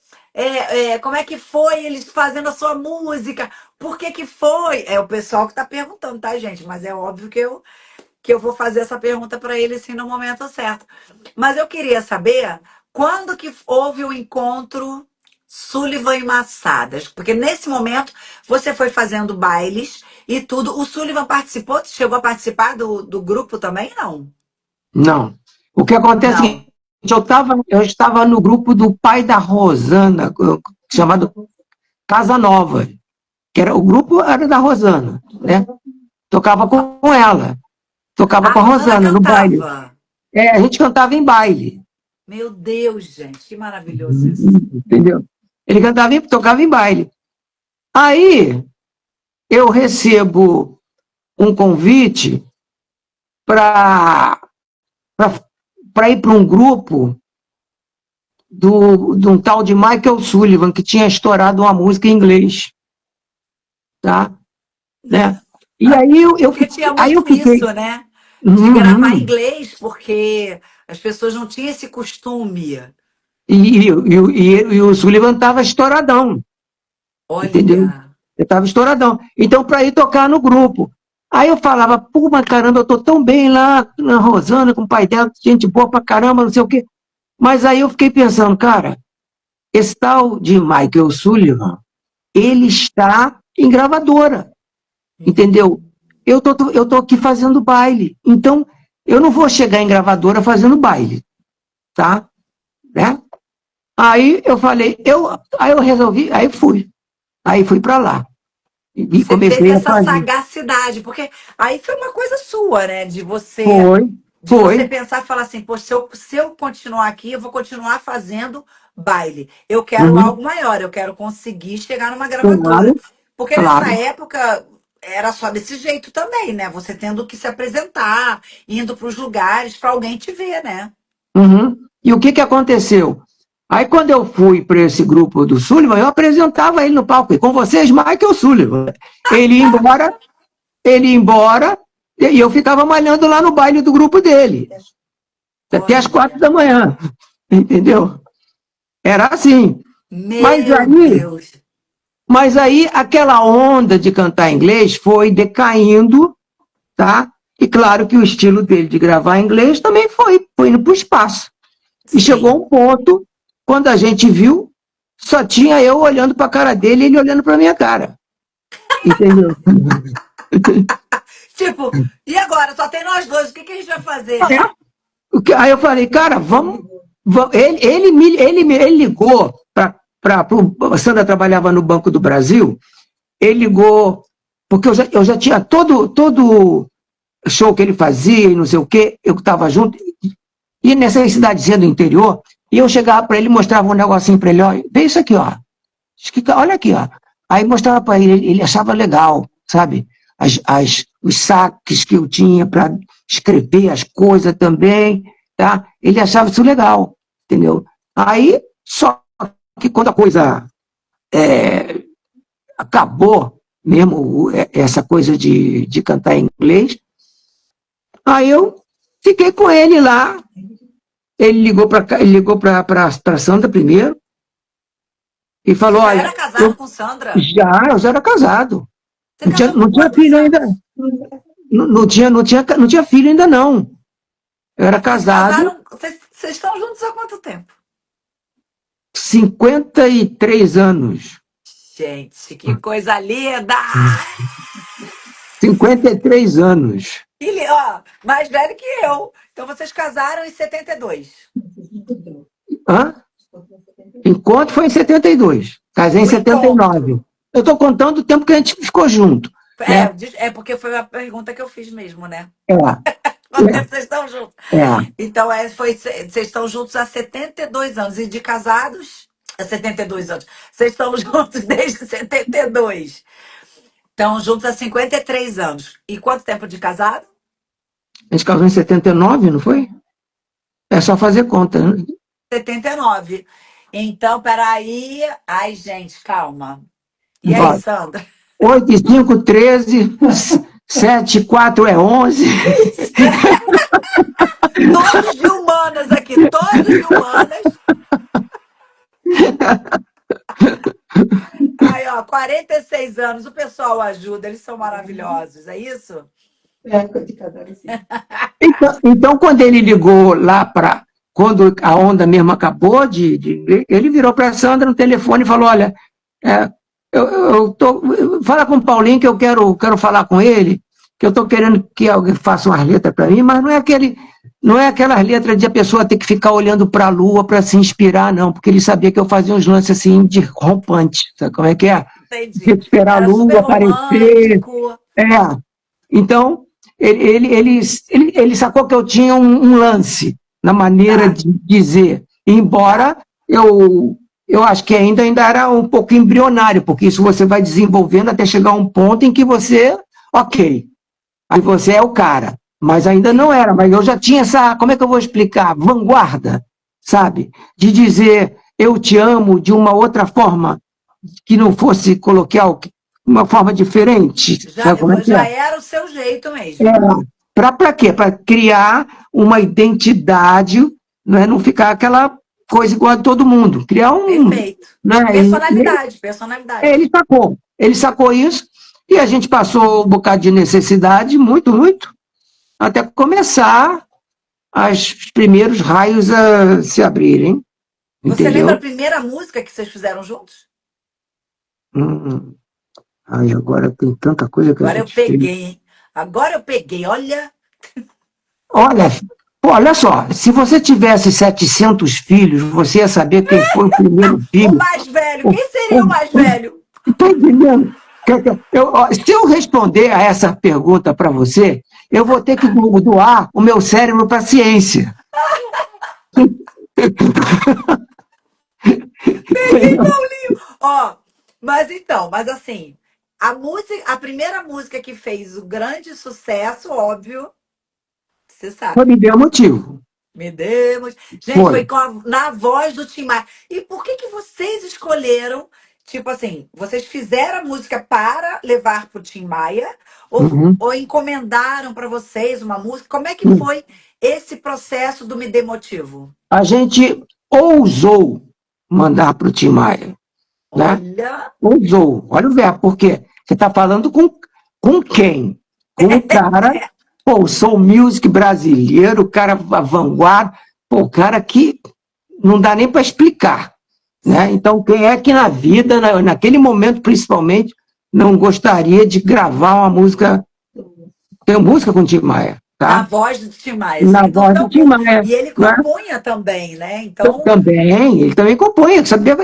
como é que foi eles fazendo a sua música? Por que que foi? É o pessoal que está perguntando, tá, gente? Mas é óbvio que eu vou fazer essa pergunta para ele sim no momento certo. Mas eu queria saber quando que houve o encontro Sullivan e Massadas? Porque nesse momento você foi fazendo bailes e tudo. O Sullivan participou? Chegou a participar do grupo também? Não. Não. O que acontece é o Não. seguinte, eu estava no grupo do pai da Rosana, chamado Casa Nova, o grupo era da Rosana, né? Tocava com ela, tocava A com a Rosana Rosana no baile. cantava. A gente cantava em baile, Meu Deus, gente, que maravilhoso isso. entendeu? Ele tocava em baile. Aí eu recebo um convite para ir para um grupo de um tal de Michael Sullivan, que tinha estourado uma música em inglês, tá? Né? E Porque tinha aí eu muito fiquei. isso, né? De gravar em Uhum. inglês, porque as pessoas não tinham esse costume. E o Sullivan estava estouradão, entendeu? Ele Olha, estava estouradão. Então, para ir tocar no grupo. Aí eu falava, pô, mas caramba, eu tô tão bem lá na Rosana, com o pai dela, gente boa pra caramba, não sei o quê. Mas aí eu fiquei pensando, cara, esse tal de Michael Sullivan, ele está em gravadora, entendeu? Eu tô aqui fazendo baile, então eu não vou chegar em gravadora fazendo baile, tá? Né? Aí eu falei, aí eu resolvi, aí fui para lá e você teve comecei a essa fazer. sagacidade, porque aí foi uma coisa sua, né? De você Foi, de foi. você pensar e falar assim, pô, se eu continuar aqui, eu vou continuar fazendo baile. Eu quero Uhum, algo maior, eu quero conseguir chegar numa gravadora. claro, Porque nessa claro. época era só desse jeito também, né? Você tendo que se apresentar, indo para os lugares para alguém te ver, né? Uhum. E o que que aconteceu? Aí quando eu fui para esse grupo do Sullivan, eu apresentava ele no palco, e com vocês, Michael Sullivan. Ele ia embora, ele ia embora e eu ficava malhando lá no baile do grupo dele, até as 4 da manhã, entendeu? Era assim. Mas Meu aí, Deus. mas aí aquela onda de cantar inglês foi decaindo, tá? E claro que o estilo dele de gravar em inglês também foi indo para o espaço. E chegou Sim. um ponto, quando a gente viu, só tinha eu olhando para a cara dele e ele olhando para a minha cara. Entendeu? Tipo, e agora? Só tem nós dois. O que que a gente vai fazer, né? Aí eu falei, cara, vamos. Ele ligou para. A Sandra trabalhava no Banco do Brasil, ele ligou, porque eu já tinha todo show que ele fazia e não sei o quê, eu estava junto, e nessa cidadezinha do interior, e eu chegava para ele e mostrava um negocinho para ele, ó, vê isso aqui, ó. Olha aqui, ó. Aí mostrava para ele, ele achava legal, sabe? Os saques que eu tinha para escrever as coisas também, tá? Ele achava isso legal, entendeu? Aí, só que quando a coisa acabou, mesmo essa coisa de cantar em inglês, aí eu fiquei com ele lá, ele ligou para Sandra primeiro e Você falou, já olha, era casado com Sandra? eu já era casado. Você Não tinha, casou com não tinha quantos filho ainda. anos? Não tinha filho ainda, não. Eu era Mas vocês casado casaram. Vocês estão juntos há quanto tempo? 53 anos. Gente, que coisa linda! 53 anos. Ó, mais velho que eu. Então vocês casaram em 72. Hã? Encontro foi em 72. Casei em O 79. encontro. Eu estou contando o tempo que a gente ficou junto. Né? É porque foi a pergunta que eu fiz mesmo, né? É, Quanto tempo vocês estão juntos? é. Então, vocês estão juntos há 72 anos. E de casados? Há 72 anos. Vocês estão juntos desde 72. Estão juntos há 53 anos. E quanto tempo de casado? A gente casou em 79, não foi? É só fazer conta. Né? 79. Então, peraí. Ai, gente, calma. E aí, Ó, Sandra? 8 e 5, 13. 7 e 4 é 11. Todos de humanas aqui, todos de humanas. Aí, ó, 46 anos, o pessoal ajuda, eles são maravilhosos, é isso? Então, quando ele ligou lá para. Quando a onda mesmo acabou, ele virou para a Sandra no telefone e falou: Olha, é, fala com o Paulinho que eu quero falar com ele, que eu estou querendo que alguém faça umas letras para mim, mas não é aquelas letras de a pessoa ter que ficar olhando para a lua para se inspirar, não, porque ele sabia que eu fazia uns lances assim de rompante, sabe como é que é? Tinha Entendi. que esperar a Era super lua aparecer. romântico. É. Então, ele sacou que eu tinha um lance na maneira Tá, de dizer, tá. embora eu acho que ainda era um pouco embrionário, porque isso você vai desenvolvendo até chegar a um ponto em que você, ok, aí você é o cara, mas ainda não Sim. era, mas eu já tinha essa, como é que eu vou explicar? Vanguarda, sabe? De dizer eu te amo de uma outra forma, que não fosse coloquial, uma forma diferente, Já, sabe como é que é? já era o seu jeito É, mesmo. para quê? Para criar uma identidade, né? Não ficar aquela coisa igual a todo mundo. Criar um. Perfeito. Né? Personalidade, personalidade. Ele sacou isso, e a gente passou um bocado de necessidade, muito, muito, até começar os primeiros raios a se abrirem, Você lembra a entendeu? primeira música que vocês fizeram juntos? Hum, ai, agora tem tanta coisa que a Agora eu gente fez. peguei, hein? Agora eu peguei. Olha, Olha, olha só, se você tivesse 700 filhos, você ia saber quem foi o primeiro o filho. mais velho. O, Quem seria o o, mais velho? tá entendendo? Se eu responder a essa pergunta para você, eu vou ter que doar o meu cérebro para a ciência. Peguei Paulinho. Ó, mas então, mas assim, a primeira música que fez o grande sucesso, óbvio, você Só sabe. me deu motivo. Me demos. Gente, Foi. foi na voz do Tim Maia. E por que que vocês escolheram tipo assim, vocês fizeram a música para levar pro Tim Maia Uhum. ou encomendaram para vocês uma música? Como é que Uhum. foi esse processo do Me Dê Motivo? A gente ousou mandar para o Tim Maia, né? Olha, Ousou, olha o verbo, porque você está falando com quem? Com o cara, pô, o soul music brasileiro, o cara vanguarda, pô, o cara que não dá nem para explicar, né? sim. Então, quem é que na vida, naquele momento principalmente, não gostaria de gravar uma música, tem música com o Tim Maia, Na tá? voz do Tim Maia, Na sem voz dúvida do Tim alguma. Maia, E ele né? compunha também, né? Então, Também, ele também compõe, sabia,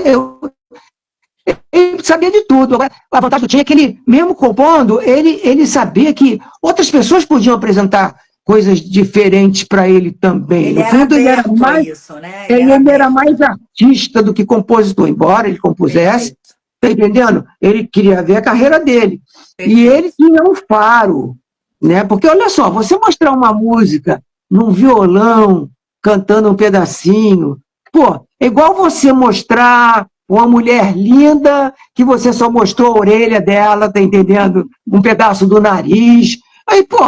ele sabia de tudo. Agora, a vantagem que tinha é que ele, mesmo compondo, ele sabia que outras pessoas podiam apresentar coisas diferentes para ele também. ele No era fundo, aberto a isso, né? Ele ele era era mais aberto. artista do que compositor, embora ele compusesse, Perfeito, tá entendendo? Ele queria ver a carreira dele. E ele perfeito. tinha um faro, né? Porque olha só, você mostrar uma música num violão, cantando um pedacinho, pô, é igual você mostrar uma mulher linda que você só mostrou a orelha dela, tá entendendo? Um pedaço do nariz. Aí, pô,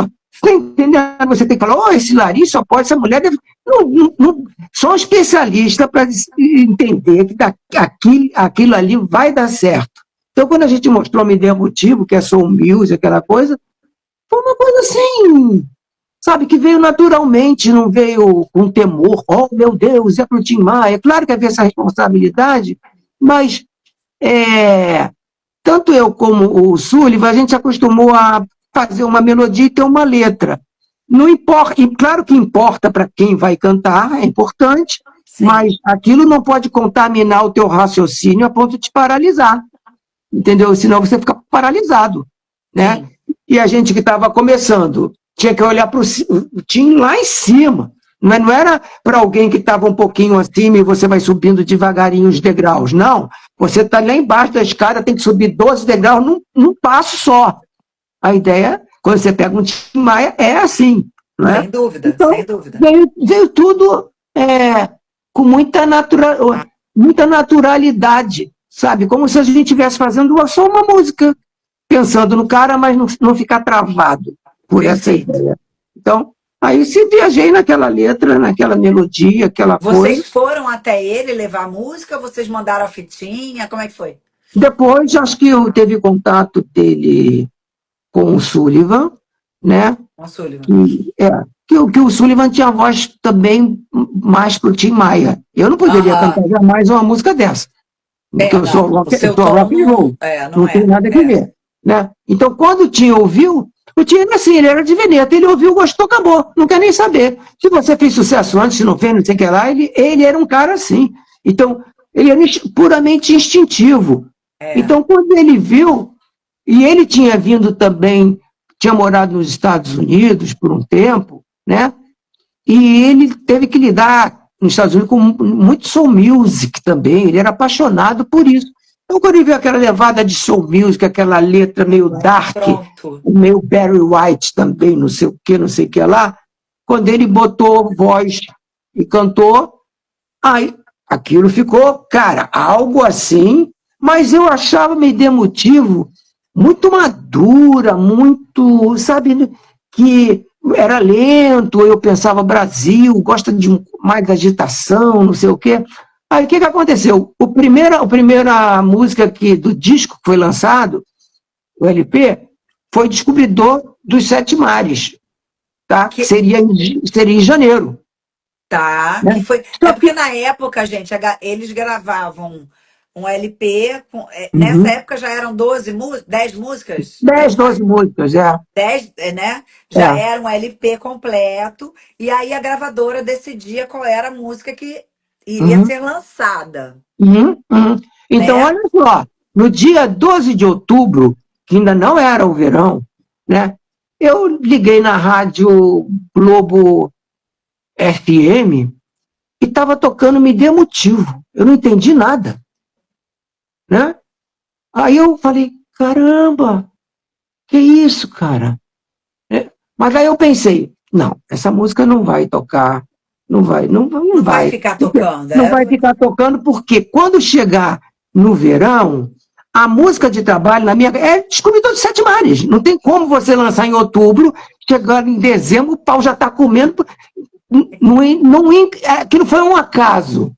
tá entendendo? Você tem que falar, oh, esse nariz só pode, essa mulher deve. Não, só um especialista para entender que aquilo ali vai dar certo. Então, quando a gente mostrou Me Dê Motivo, que é Soul Music, aquela coisa, foi uma coisa assim, sabe, que veio naturalmente, não veio com temor, oh meu Deus, é para o Tim Maia. É claro que havia essa responsabilidade, mas tanto eu como o Sullivan, a gente se acostumou a fazer uma melodia e ter uma letra. Não importa, e claro que importa para quem vai cantar, é importante, Sim, mas aquilo não pode contaminar o teu raciocínio a ponto de te paralisar, entendeu? Senão você fica paralisado, né? sim. E a gente que estava começando tinha que olhar para o Tim lá em cima. Não era para alguém que estava um pouquinho acima e você vai subindo devagarinho os degraus. Não. Você está lá embaixo da escada, tem que subir 12 degraus num passo só. A ideia, quando você pega um Tim Maia, é assim. Não é? Sem dúvida, sem Então, dúvida. veio tudo com muita naturalidade, sabe? Como se a gente estivesse fazendo só uma música, pensando no cara, mas não ficar travado por essa Perfeito. ideia. Então, aí se viajei naquela letra, naquela melodia, aquela coisa. Vocês foram até ele levar a música? Vocês mandaram a fitinha? Como é que foi? Depois, acho que eu teve contato dele com o Sullivan, né? Com Sullivan. Que o Sullivan tinha voz também mais para o Tim Maia. Eu não poderia Aham. cantar jamais uma música dessa, porque eu sou Não. O rock, eu seu sou tom rock and não. roll, Não não tem é. nada a ver. Né? Então, quando o Tim ouviu, o Tim era assim, ele era de Veneta, ele ouviu, gostou, acabou, não quer nem saber. Se você fez sucesso antes, se não fez, não sei o que lá, ele era um cara assim. Então, ele era puramente instintivo. É. Então, quando ele viu, e ele tinha vindo também, tinha morado nos Estados Unidos por um tempo, né? E ele teve que lidar nos Estados Unidos com muito soul music também, ele era apaixonado por isso. Então, quando ele viu aquela levada de soul music, aquela letra meio dark, Pronto. meio Barry White também, não sei o que lá, quando ele botou voz e cantou, aí aquilo ficou, cara, algo assim, mas eu achava meio demotivo, muito madura, muito, sabe, que era lento, eu pensava, Brasil, gosta de mais agitação, não sei o quê. Aí o que aconteceu? A primeira música do disco que foi lançado, o LP, foi Descobridor dos Sete Mares, tá? Que, Seria em janeiro. tá. Né? Que foi. Só É que, porque na época, gente, eles gravavam um LP. Nessa uhum, época já eram 10 músicas? 10, 10 12 mais? músicas, 10, né? Já é. era um LP completo. E aí a gravadora decidia qual era a música que iria Uhum, ser lançada, uhum. Então, né? olha só, no dia 12 de outubro, que ainda não era o verão, né? Eu liguei na rádio Globo FM e estava tocando Me Dê Motivo. Eu não entendi nada, né? Aí eu falei, caramba, que isso, cara? Mas aí eu pensei, não, essa música não vai tocar, não Não vai vai. ficar tocando. Não vai ficar tocando, porque quando chegar no verão, A música de trabalho, na minha... é Descobridor de Sete Mares. Não tem como você lançar em outubro, chegando em dezembro, o pau já está comendo. Aquilo foi um acaso.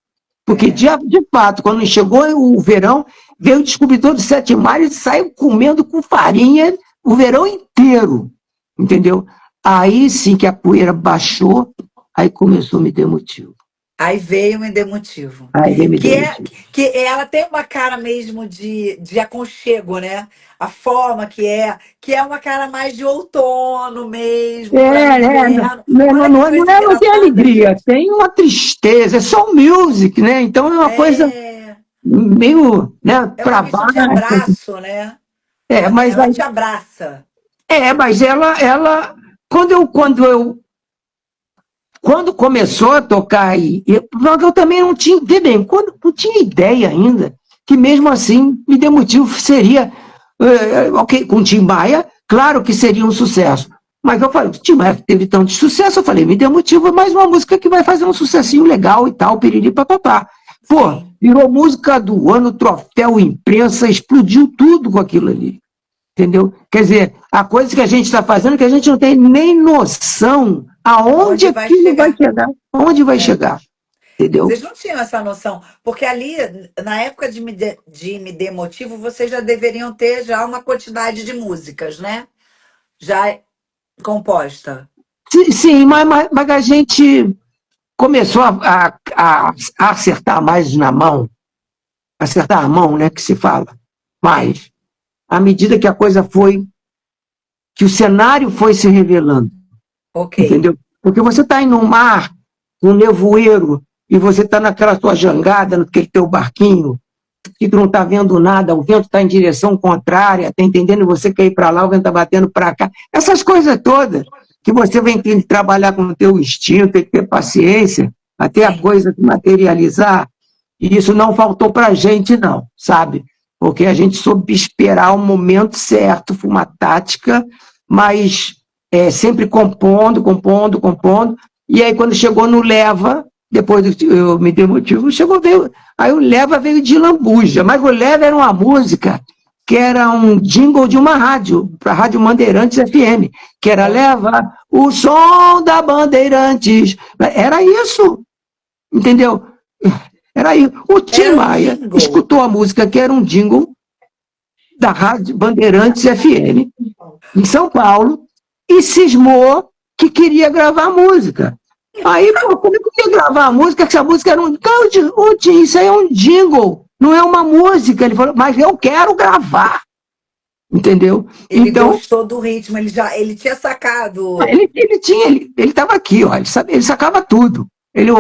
Porque, de fato, quando chegou o verão, veio o Descobridor de Sete Mares e saiu comendo com farinha o verão inteiro. Entendeu? Aí sim que a poeira baixou, aí começou a Me Dê Motivo. Aí veio o Me Dê Motivo. Aí veio Me Dê Motivo. Que ela tem uma cara mesmo de aconchego, né? A forma que é uma cara mais de outono mesmo, não tem alegria, tem uma tristeza, é só music, né? Então é uma coisa meio, né, pra baixo. É um abraço, né? Mas ela te abraça. Mas ela quando começou a tocar, eu também não tinha, vê bem, não tinha ideia ainda que mesmo assim Me Dê Motivo seria, ok, com Tim Maia, claro que seria um sucesso. Mas eu falei, Tim Maia teve tanto sucesso, eu falei, Me Dê Motivo é mais uma música que vai fazer um sucessinho legal e tal, piriri papapá. Pô, virou música do ano, troféu, imprensa, explodiu tudo com aquilo ali. Entendeu? Quer dizer, a coisa que a gente está fazendo que a gente não tem nem noção aonde aquilo vai chegar. Onde vai chegar. Entendeu? Vocês não tinham essa noção. Porque ali, na época de Me Dê Motivo, vocês já deveriam ter já uma quantidade de músicas, né? Já composta. Sim, mas a gente começou a acertar mais na mão. Acertar a mão, né, que se fala. Mas à medida que a coisa foi, que o cenário foi se revelando. Ok. Entendeu? Porque você está indo no mar, com nevoeiro, e você está naquela sua jangada, naquele teu barquinho, que tu não está vendo nada, o vento está em direção contrária, está entendendo? Você quer ir para lá, o vento está batendo para cá. Essas coisas todas, que você vem ter que trabalhar com o teu instinto, tem que ter paciência, até a coisa se materializar, e isso não faltou para a gente, não, sabe? Porque a gente soube esperar o momento certo, foi uma tática, mas sempre compondo, e aí quando chegou no Leva, depois do Me Dê Motivo, aí o Leva veio de lambuja, mas o Leva era uma música que era um jingle de uma rádio, para a Rádio Bandeirantes FM, que era Leva o som da Bandeirantes, era isso, entendeu? Era isso. O Tim Maia escutou a música, que era um jingle da Rádio Bandeirantes FM, em São Paulo, e cismou que queria gravar a música. Aí, como é que eu ia gravar a música? Que essa música era Tim, isso aí é um jingle, não é uma música. Ele falou, mas eu quero gravar. Entendeu? Ele gostou do ritmo, ele tinha sacado. Ele estava aqui, ó, ele sacava tudo. Ele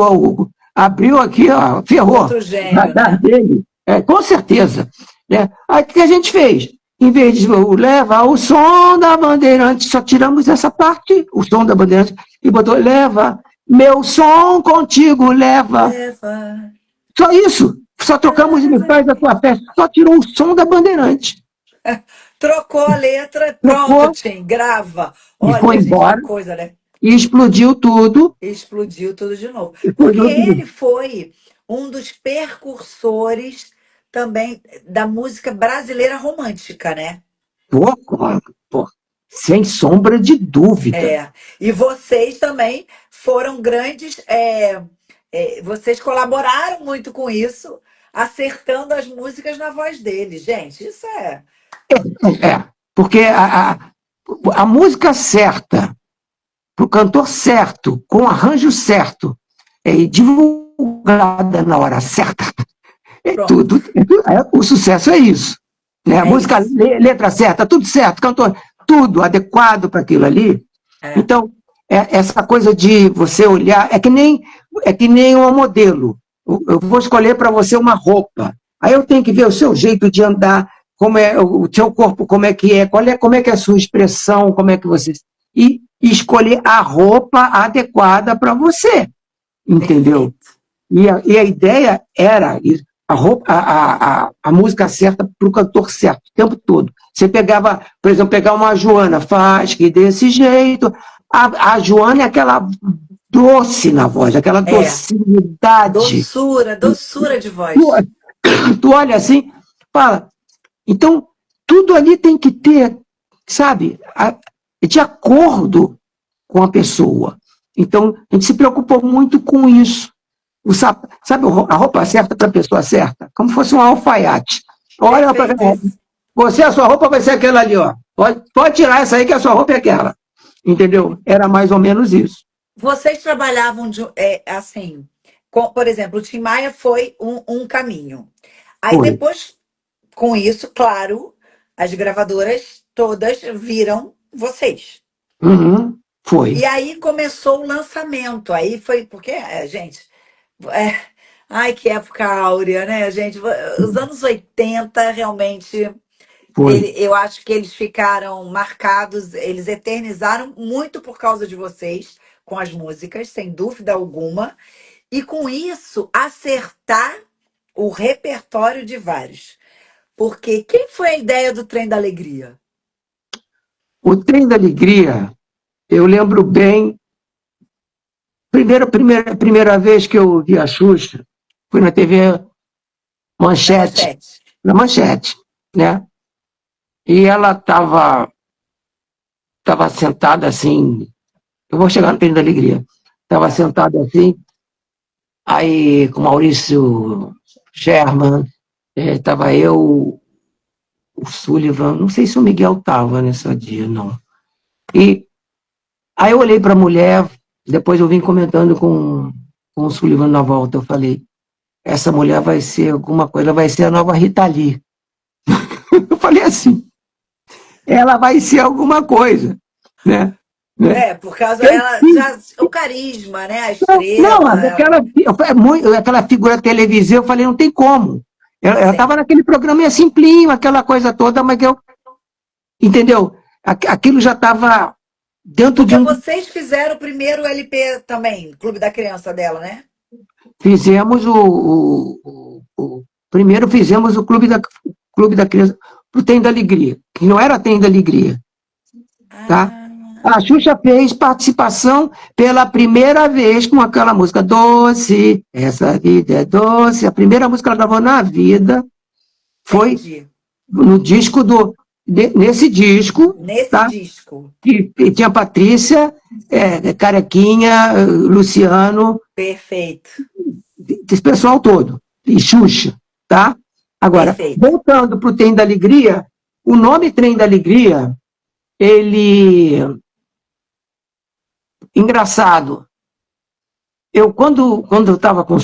abriu aqui, ó, ferrou. Outro gênio, né? Dele. Com certeza. Aí o que a gente fez? Em vez de leva o som da Bandeirantes, só tiramos essa parte, o som da Bandeirantes, e botou leva, meu som contigo, leva. Só isso. Só trocamos Me Faz a Tua Festa, só tirou o som da Bandeirante. Trocou a letra, pronto, Tim, grava. Olha, e foi embora. Coisa, né? E explodiu tudo. Explodiu tudo de novo. Porque ele foi um dos precursores também da música brasileira romântica, né? Pô, sem sombra de dúvida. E vocês também foram grandes... vocês colaboraram muito com isso, acertando as músicas na voz deles. Gente, isso porque a música certa, para o cantor certo, com o arranjo certo, e divulgada na hora certa, o sucesso é isso. Né? A música, letra certa, tudo certo, cantor, tudo adequado para aquilo ali. Então, essa coisa de você olhar, é que nem um modelo. Eu vou escolher para você uma roupa. Aí eu tenho que ver o seu jeito de andar, como é o seu corpo, como é que é, como é que é a sua expressão, como é que você... E escolher a roupa adequada para você. Entendeu? E a ideia era isso. A música certa para o cantor certo, o tempo todo. Você pegava, por exemplo, uma Joana, faz que desse jeito. A Joana é aquela doce na voz, aquela docilidade. Doçura de voz. Tu olha assim, fala, Então, tudo ali tem que ter, sabe, de acordo com a pessoa. Então, a gente se preocupou muito com isso. Sabe a roupa certa para a pessoa certa? Como se fosse um alfaiate. Olha para Perfeito isso. você, a sua roupa vai ser aquela ali, ó. Pode tirar essa aí que a sua roupa é aquela. Entendeu? Era mais ou menos isso. Vocês trabalhavam assim, por exemplo, o Tim Maia foi um caminho. Aí Foi. depois, com isso, claro, as gravadoras todas viram vocês. Uhum, E foi. aí começou o lançamento. Aí foi, porque, gente, é, ai, que época áurea, né, gente? Os anos 80 realmente, Foi. eu acho que eles ficaram marcados, eles eternizaram muito por causa de vocês, com as músicas, sem dúvida alguma. E com isso, acertar o repertório de vários. Porque quem foi a ideia do Trem da Alegria? O Trem da Alegria, eu lembro bem. Primeira vez que eu vi a Xuxa foi na TV Da Manchete, Manchete. na Manchete, né? E ela estava sentada assim. Eu vou chegar no Trem da Alegria. Estava Tá. sentada assim, aí com Maurício Sherman, estava eu, o Sullivan, não sei se o Miguel estava nesse dia, não. E aí eu olhei para a mulher, depois eu vim comentando com o Sullivan na volta, eu falei, essa mulher vai ser alguma coisa, ela vai ser a nova Rita Lee. Eu falei assim, ela vai ser alguma coisa, né? Por causa Eu, ela já o carisma, né? A não, estrela, aquela figura televisiva, eu falei, não tem como. Ela estava sim. naquele programa simplinho, aquela coisa toda, mas entendeu? Aquilo já estava dentro de Porque um. vocês fizeram o primeiro LP também, Clube da Criança dela, né? Fizemos primeiro fizemos o Clube da Criança, o Tem da Alegria, que não era Tem da Alegria, tá? Ah, A Xuxa fez participação pela primeira vez com aquela música Doce, essa vida é doce. A primeira música que ela gravou na vida foi entendi. no disco nesse disco, Nesse tá? disco. Que tinha Patrícia, Carequinha, Luciano, Perfeito. esse pessoal todo, e Xuxa, tá? Agora, Perfeito. voltando para o Trem da Alegria, o nome Trem da Alegria, ele... Engraçado, quando eu estava com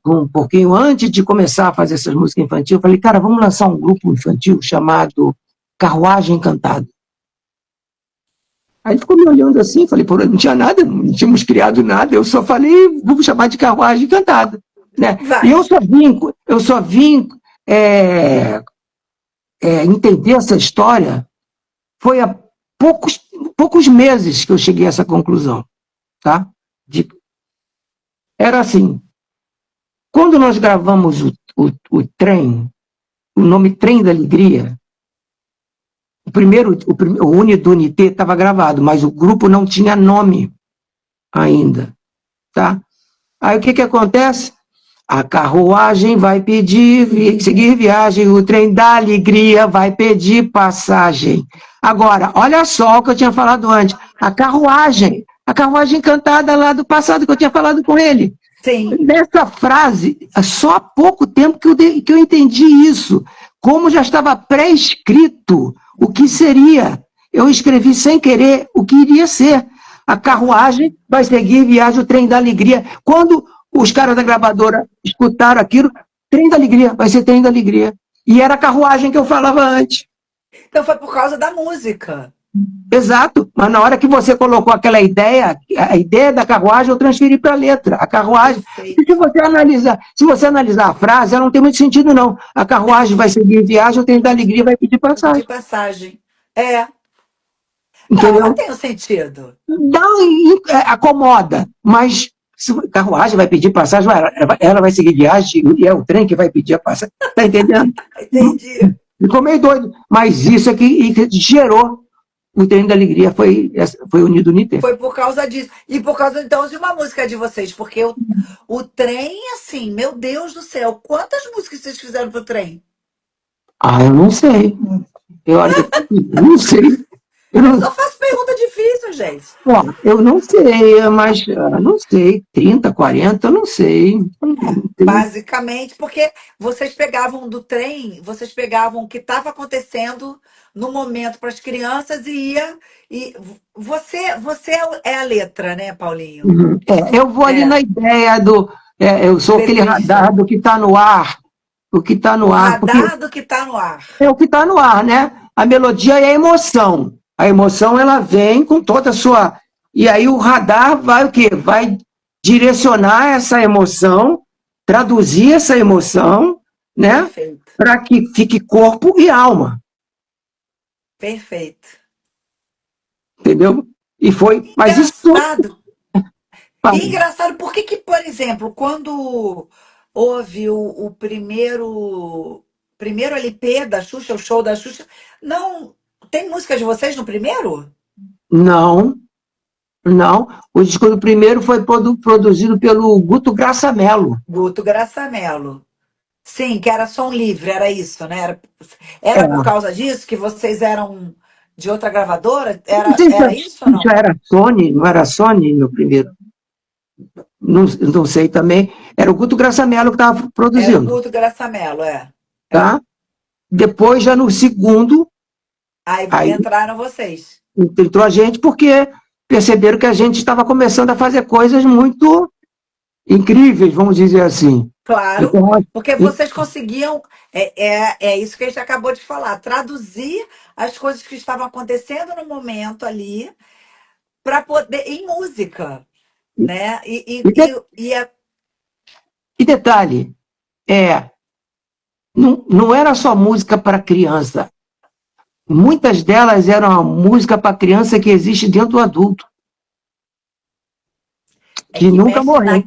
um pouquinho antes de começar a fazer essas músicas infantis, eu falei, cara, vamos lançar um grupo infantil chamado Carruagem Encantada. Aí ele ficou me olhando assim, falei, pô, não tinha nada, não tínhamos criado nada, eu só falei, vamos chamar de Carruagem Encantada. Né? E Vai. eu só vim entender essa história, foi há poucos meses que eu cheguei a essa conclusão. Tá? Era assim, quando nós gravamos o Trem, o nome Trem da Alegria, o Unidunité estava gravado, mas o grupo não tinha nome ainda. Tá? Aí o que acontece? A carruagem vai seguir viagem, o trem da alegria vai pedir passagem. Agora, olha só o que eu tinha falado antes, a carruagem encantada lá do passado que eu tinha falado com ele. Sim. Nessa frase, só há pouco tempo que eu entendi isso, como já estava pré-escrito o que seria. Eu escrevi sem querer o que iria ser. A carruagem vai seguir viagem, o trem da alegria. Quando os caras da gravadora escutaram aquilo, Trem da Alegria, vai ser Trem da Alegria. E era a carruagem que eu falava antes. Então foi por causa da música. Exato, mas na hora que você colocou aquela ideia, a ideia da carruagem eu transferi para a letra. A carruagem, se você analisar a frase, ela não tem muito sentido não. A carruagem vai seguir viagem, o Trem da Alegria vai pedir Vai pedir passagem. passagem. Não, ela Entendeu? tem um sentido. Não acomoda, mas carruagem vai pedir passagem, ela vai seguir viagem e é o trem que vai pedir a passagem. Tá entendendo? Entendi. Ficou meio doido. Mas isso é que gerou o Trem da Alegria, foi unido no ITE. Foi por causa disso. E por causa, então, de uma música de vocês. Porque o trem, assim, meu Deus do céu, quantas músicas vocês fizeram pro trem? Ah, eu não sei. Eu não sei. Eu Eu não, só faço pergunta difícil, gente. ó, eu não sei, mas não sei, 30, 40, eu não sei. Não sei. Basicamente, porque vocês pegavam do trem, vocês pegavam o que estava acontecendo no momento para as crianças e ia. E você é a letra, né, Paulinho? Uhum. Eu vou ali É, na ideia eu o sou aquele letrista. radar do que está no ar, o que está O no ar, porque radar do que está no ar. é o que está no ar, né? A melodia é a emoção. A emoção, ela vem com toda a sua... E aí o radar vai o quê? Vai direcionar essa emoção, traduzir essa emoção, né? Perfeito, Para que fique corpo e alma, perfeito. entendeu? E foi... Mas isso tudo... Engraçado. E engraçado, por que que, por exemplo, quando houve o primeiro LP da Xuxa, o show da Xuxa, não tem música de vocês no primeiro? Não, não. O disco do primeiro foi produzido pelo Guto Graça Mello. Guto Graçamelo. Sim, que era som livre, era isso, né? Era por É. causa disso que vocês eram de outra gravadora? Não Era, sei se era isso ou não? já era Sony, não era Sony no primeiro. Não, não sei também. Era o Guto Graça Mello que estava Era o produzindo, Guto Graçamelo, é. É. tá? Depois, já no segundo, Aí aí entraram vocês. entrou a gente porque perceberam que a gente estava começando a fazer coisas muito incríveis, vamos dizer assim. Claro, Então, porque vocês conseguiam, é isso que a gente acabou de falar, traduzir as coisas que estavam acontecendo no momento ali para poder, em música, né? e, de- e detalhe, não era só música para criança. Muitas delas eram a música para criança que existe dentro do adulto, é que que nunca morreu.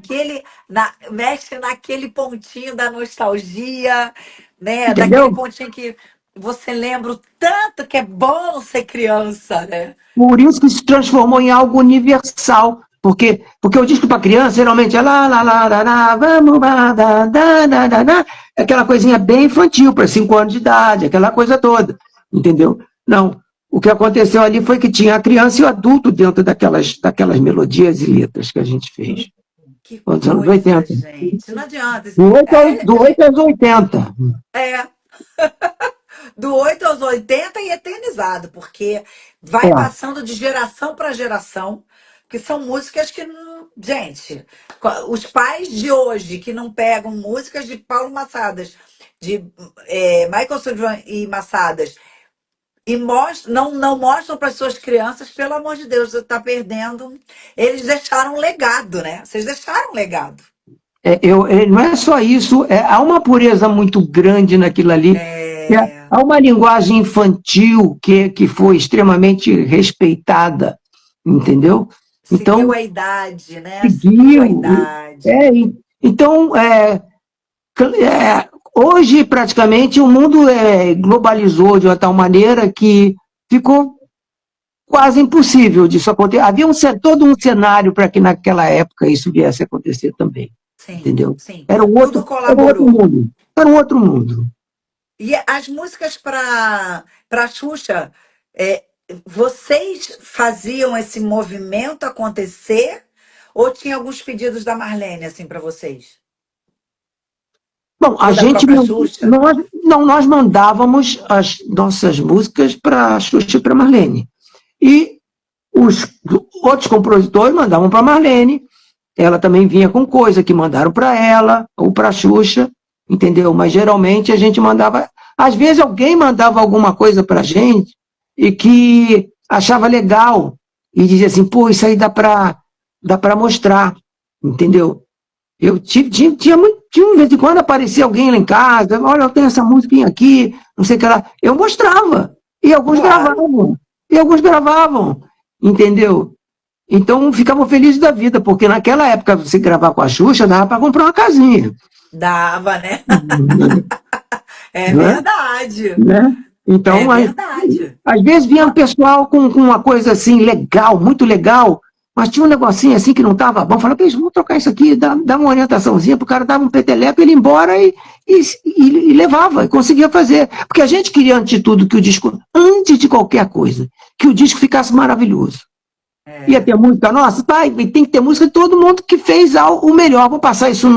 mexe naquele pontinho da nostalgia, né? Daquele Entendeu? pontinho que você lembra o tanto que é bom ser criança, né? Por isso que se transformou em algo universal. Porque o disco para criança geralmente é lá, lá, lá, lá, lá, vamos, lá, da, da, da, da, aquela coisinha bem infantil, para 5 anos de idade, aquela coisa toda. Entendeu? Não. O que aconteceu ali foi que tinha a criança e o adulto dentro daquelas melodias e letras que a gente fez. Que Nos anos coisa, 80. gente. Não adianta. Do 8 aos 80. É, do 8 aos 80 e eternizado, porque vai É. passando de geração para geração, que são músicas que não. Gente, os pais de hoje que não pegam músicas de Paulo Massadas, de Michael Sullivan e Massadas, e não mostram para as suas crianças, pelo amor de Deus, você está perdendo. Eles deixaram um legado, né? Vocês deixaram um legado. Não é só isso, há uma pureza muito grande naquilo ali. É, Há uma linguagem infantil que foi extremamente respeitada, entendeu? seguiu Então, a idade, né? Seguiu a seguiu. idade. Então, hoje, praticamente, o mundo globalizou de uma tal maneira que ficou quase impossível disso acontecer. Havia todo um cenário para que, naquela época, isso viesse a acontecer também, Sim, entendeu? sim. Era Tudo era um outro colaborou. mundo. Era um outro mundo. E as músicas para Xuxa, é, vocês faziam esse movimento acontecer ou tinha alguns pedidos da Marlene assim para vocês? Bom, a Ou da gente própria Xuxa? nós mandávamos as nossas músicas para a Xuxa e para Marlene. E os outros compositores mandavam para Marlene, ela também vinha com coisa que mandaram para ela ou para a Xuxa, entendeu? Mas geralmente a gente mandava, às vezes alguém mandava alguma coisa para a gente e que achava legal e dizia assim, pô, isso aí dá para mostrar, entendeu? Eu tinha muito, de vez em quando aparecia alguém lá em casa, olha, eu tenho essa musiquinha aqui, não sei o que lá. Eu mostrava. E alguns Claro, gravavam. E alguns gravavam. Entendeu? Então ficavam felizes da vida, porque naquela época, você gravar com a Xuxa, dava para comprar uma casinha. dava, né? É Não é? verdade. Né? É Então, verdade. às vezes vinha um pessoal com uma coisa assim legal, muito legal, mas tinha um negocinho assim que não estava bom. Falei, vamos trocar isso aqui, dá uma orientaçãozinha, pro cara dava um peteleco, ele ia embora e levava, e conseguia fazer. Porque a gente queria, antes de tudo, que o disco, antes de qualquer coisa, que o disco ficasse maravilhoso. Ia ter música nossa? Tá, e tem que ter música de todo mundo que fez o melhor. Vou passar isso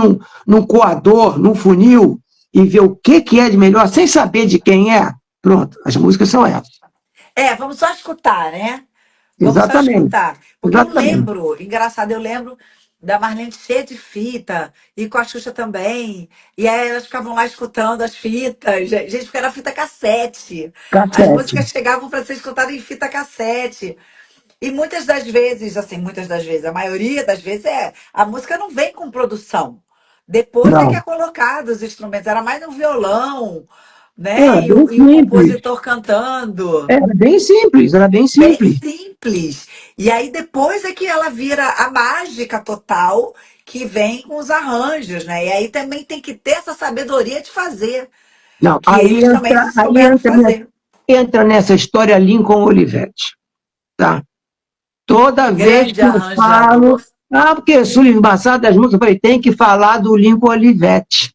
num coador, num funil, e ver o que é de melhor, sem saber de quem é. Pronto, as músicas são essas. Vamos só escutar, né? Vamos só Exatamente. escutar. Porque eu Exatamente. lembro, engraçado, eu lembro da Marlene cheia de fita, e com a Xuxa também. E aí elas ficavam lá escutando as fitas. Gente, porque era fita cassete. As Cassete. músicas chegavam para ser escutadas em fita cassete. E muitas das vezes, assim, muitas das vezes, a maioria das vezes a música não vem com produção. Depois é que é Não. colocado os instrumentos, era mais no violão, né? Era E bem o simples. compositor cantando. Era bem simples, era bem Bem simples. simples. E aí depois é que ela vira a mágica total que vem com os arranjos, né? E aí também tem que ter essa sabedoria de fazer, Não, que eles também não aí souberam fazer. entra nessa história Lincoln Olivetti, tá? Toda vez Grande que eu falo, arranjador. porque Sullivan Massado das músicas, eu falei, tem que falar do Lincoln Olivetti,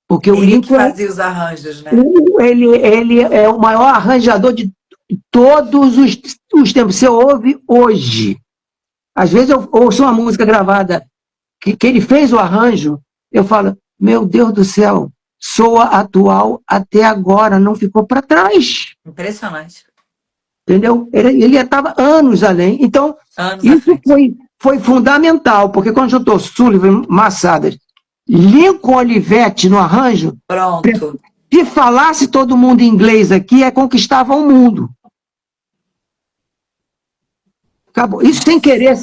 porque o Ele que Lincoln, fazia os arranjos, né? ele é o maior arranjador de todos os tempos. Você ouve hoje. Às vezes eu ouço uma música gravada que ele fez o arranjo, eu falo, meu Deus do céu, soa atual até agora, não ficou para trás. Impressionante. Entendeu? Ele estava anos além. Então, Anos à isso frente. foi fundamental, porque quando juntou Sullivan Massadas, Lincoln Olivetti no arranjo, Pronto. se falasse todo mundo inglês aqui, conquistava o mundo. Acabou. Isso sem querer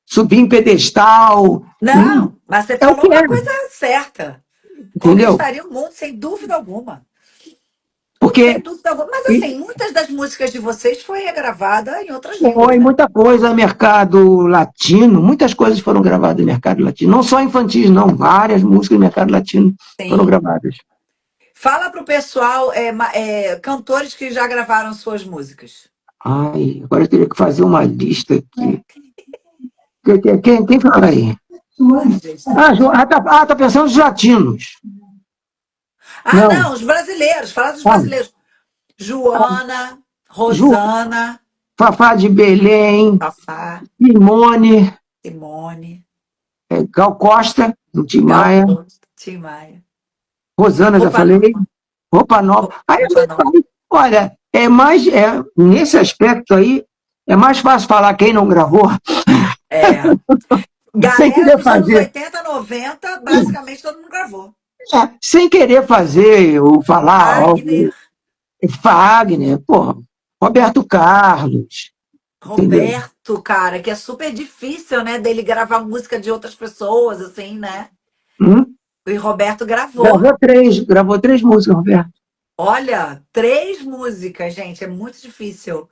subir em pedestal. Não, mas você É o falou que é, uma coisa certa. entendeu? Conquistaria o mundo, sem dúvida alguma. Sem Porque dúvida alguma. Mas assim, muitas das músicas de vocês foi regravada em outras línguas, foi né? muita coisa, mercado latino, muitas coisas foram gravadas no mercado latino. Não só infantis, não, várias músicas do mercado latino foram Sim. gravadas. Fala pro pessoal, cantores que já gravaram suas músicas. Ai, agora eu teria que fazer uma lista aqui. Quem fala aí? Ai, gente, tanta gente. Tá pensando nos latinos. Não. Não, os brasileiros. Fala dos Ah, brasileiros. Joana, Ju, Rosana, Fafá de Belém, Fafá, Simone, Simone, Gal Costa, do Tim Gal Maia, Costa, Tim Maia. Rosana, já Roupa falei, Nova. Roupa Nova. Aí, Roupa Nova. olha, nesse aspecto aí, é mais fácil falar quem não gravou, sem Galera querer dos anos fazer. 80, 90, basicamente todo mundo gravou. Sem querer fazer ou falar, ó, Wagner, Fagner, pô, Roberto Carlos, entendeu? Roberto, cara, que é super difícil, né, dele gravar música de outras pessoas, assim, né? Hum? E Roberto gravou. Gravou três músicas, Roberto. Olha, 3 músicas, gente, é muito difícil.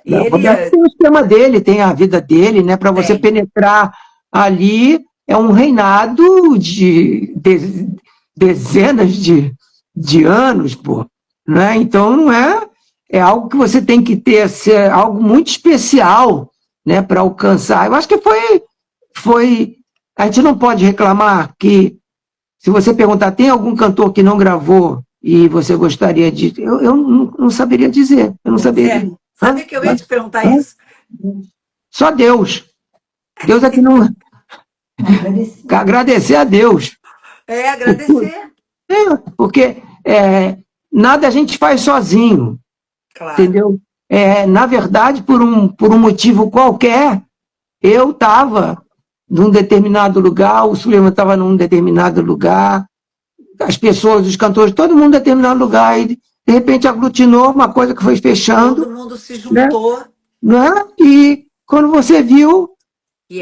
E O ele Roberto tem o esquema dele, tem a vida dele, né? Para você tem. penetrar ali, é um reinado de dezenas de anos, pô. Né? Então não é algo que você tem que ter, ser algo muito especial, né, para alcançar. Eu acho que foi. A gente não pode reclamar que, se você perguntar, tem algum cantor que não gravou e você gostaria de. Eu não saberia dizer. Eu não saberia. Sabe que eu ia te perguntar isso? Só Deus. Deus é que não. Agradecer a Deus. Agradecer. Porque nada a gente faz sozinho. Claro. Entendeu? Na verdade, por um motivo qualquer, eu estava num determinado lugar, o Sullivan estava num determinado lugar, as pessoas, os cantores, todo mundo em determinado lugar, e de repente aglutinou uma coisa que foi fechando. Todo mundo se juntou. Né? E quando você viu,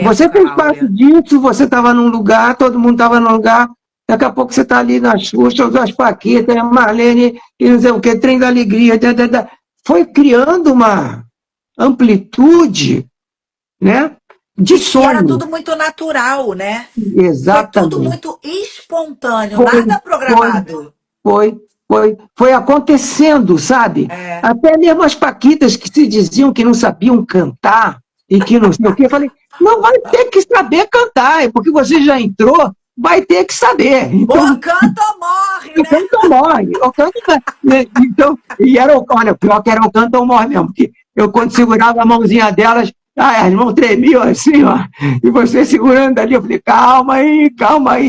você fez parte disso, você estava num lugar, todo mundo estava num lugar, daqui a pouco você está ali na Xuxa, as Paquitas, a Marlene, e não sei o que, Trem da Alegria, foi criando uma amplitude, né, de sonho. Era tudo muito natural, né? Exatamente. Foi tudo muito espontâneo, nada programado. Foi acontecendo, sabe? Até mesmo as Paquitas que se diziam que não sabiam cantar, e que não sei o quê. Eu falei, não vai ter que saber cantar, porque você já entrou, vai ter que saber. Então, Ou canta ou morre, o né? canto morre, o canto morre. Então, e era, olha, o pior que era o canto ou morre mesmo, porque eu quando segurava a mãozinha delas, as mãos tremiam assim, ó, e você segurando ali, eu falei, calma aí,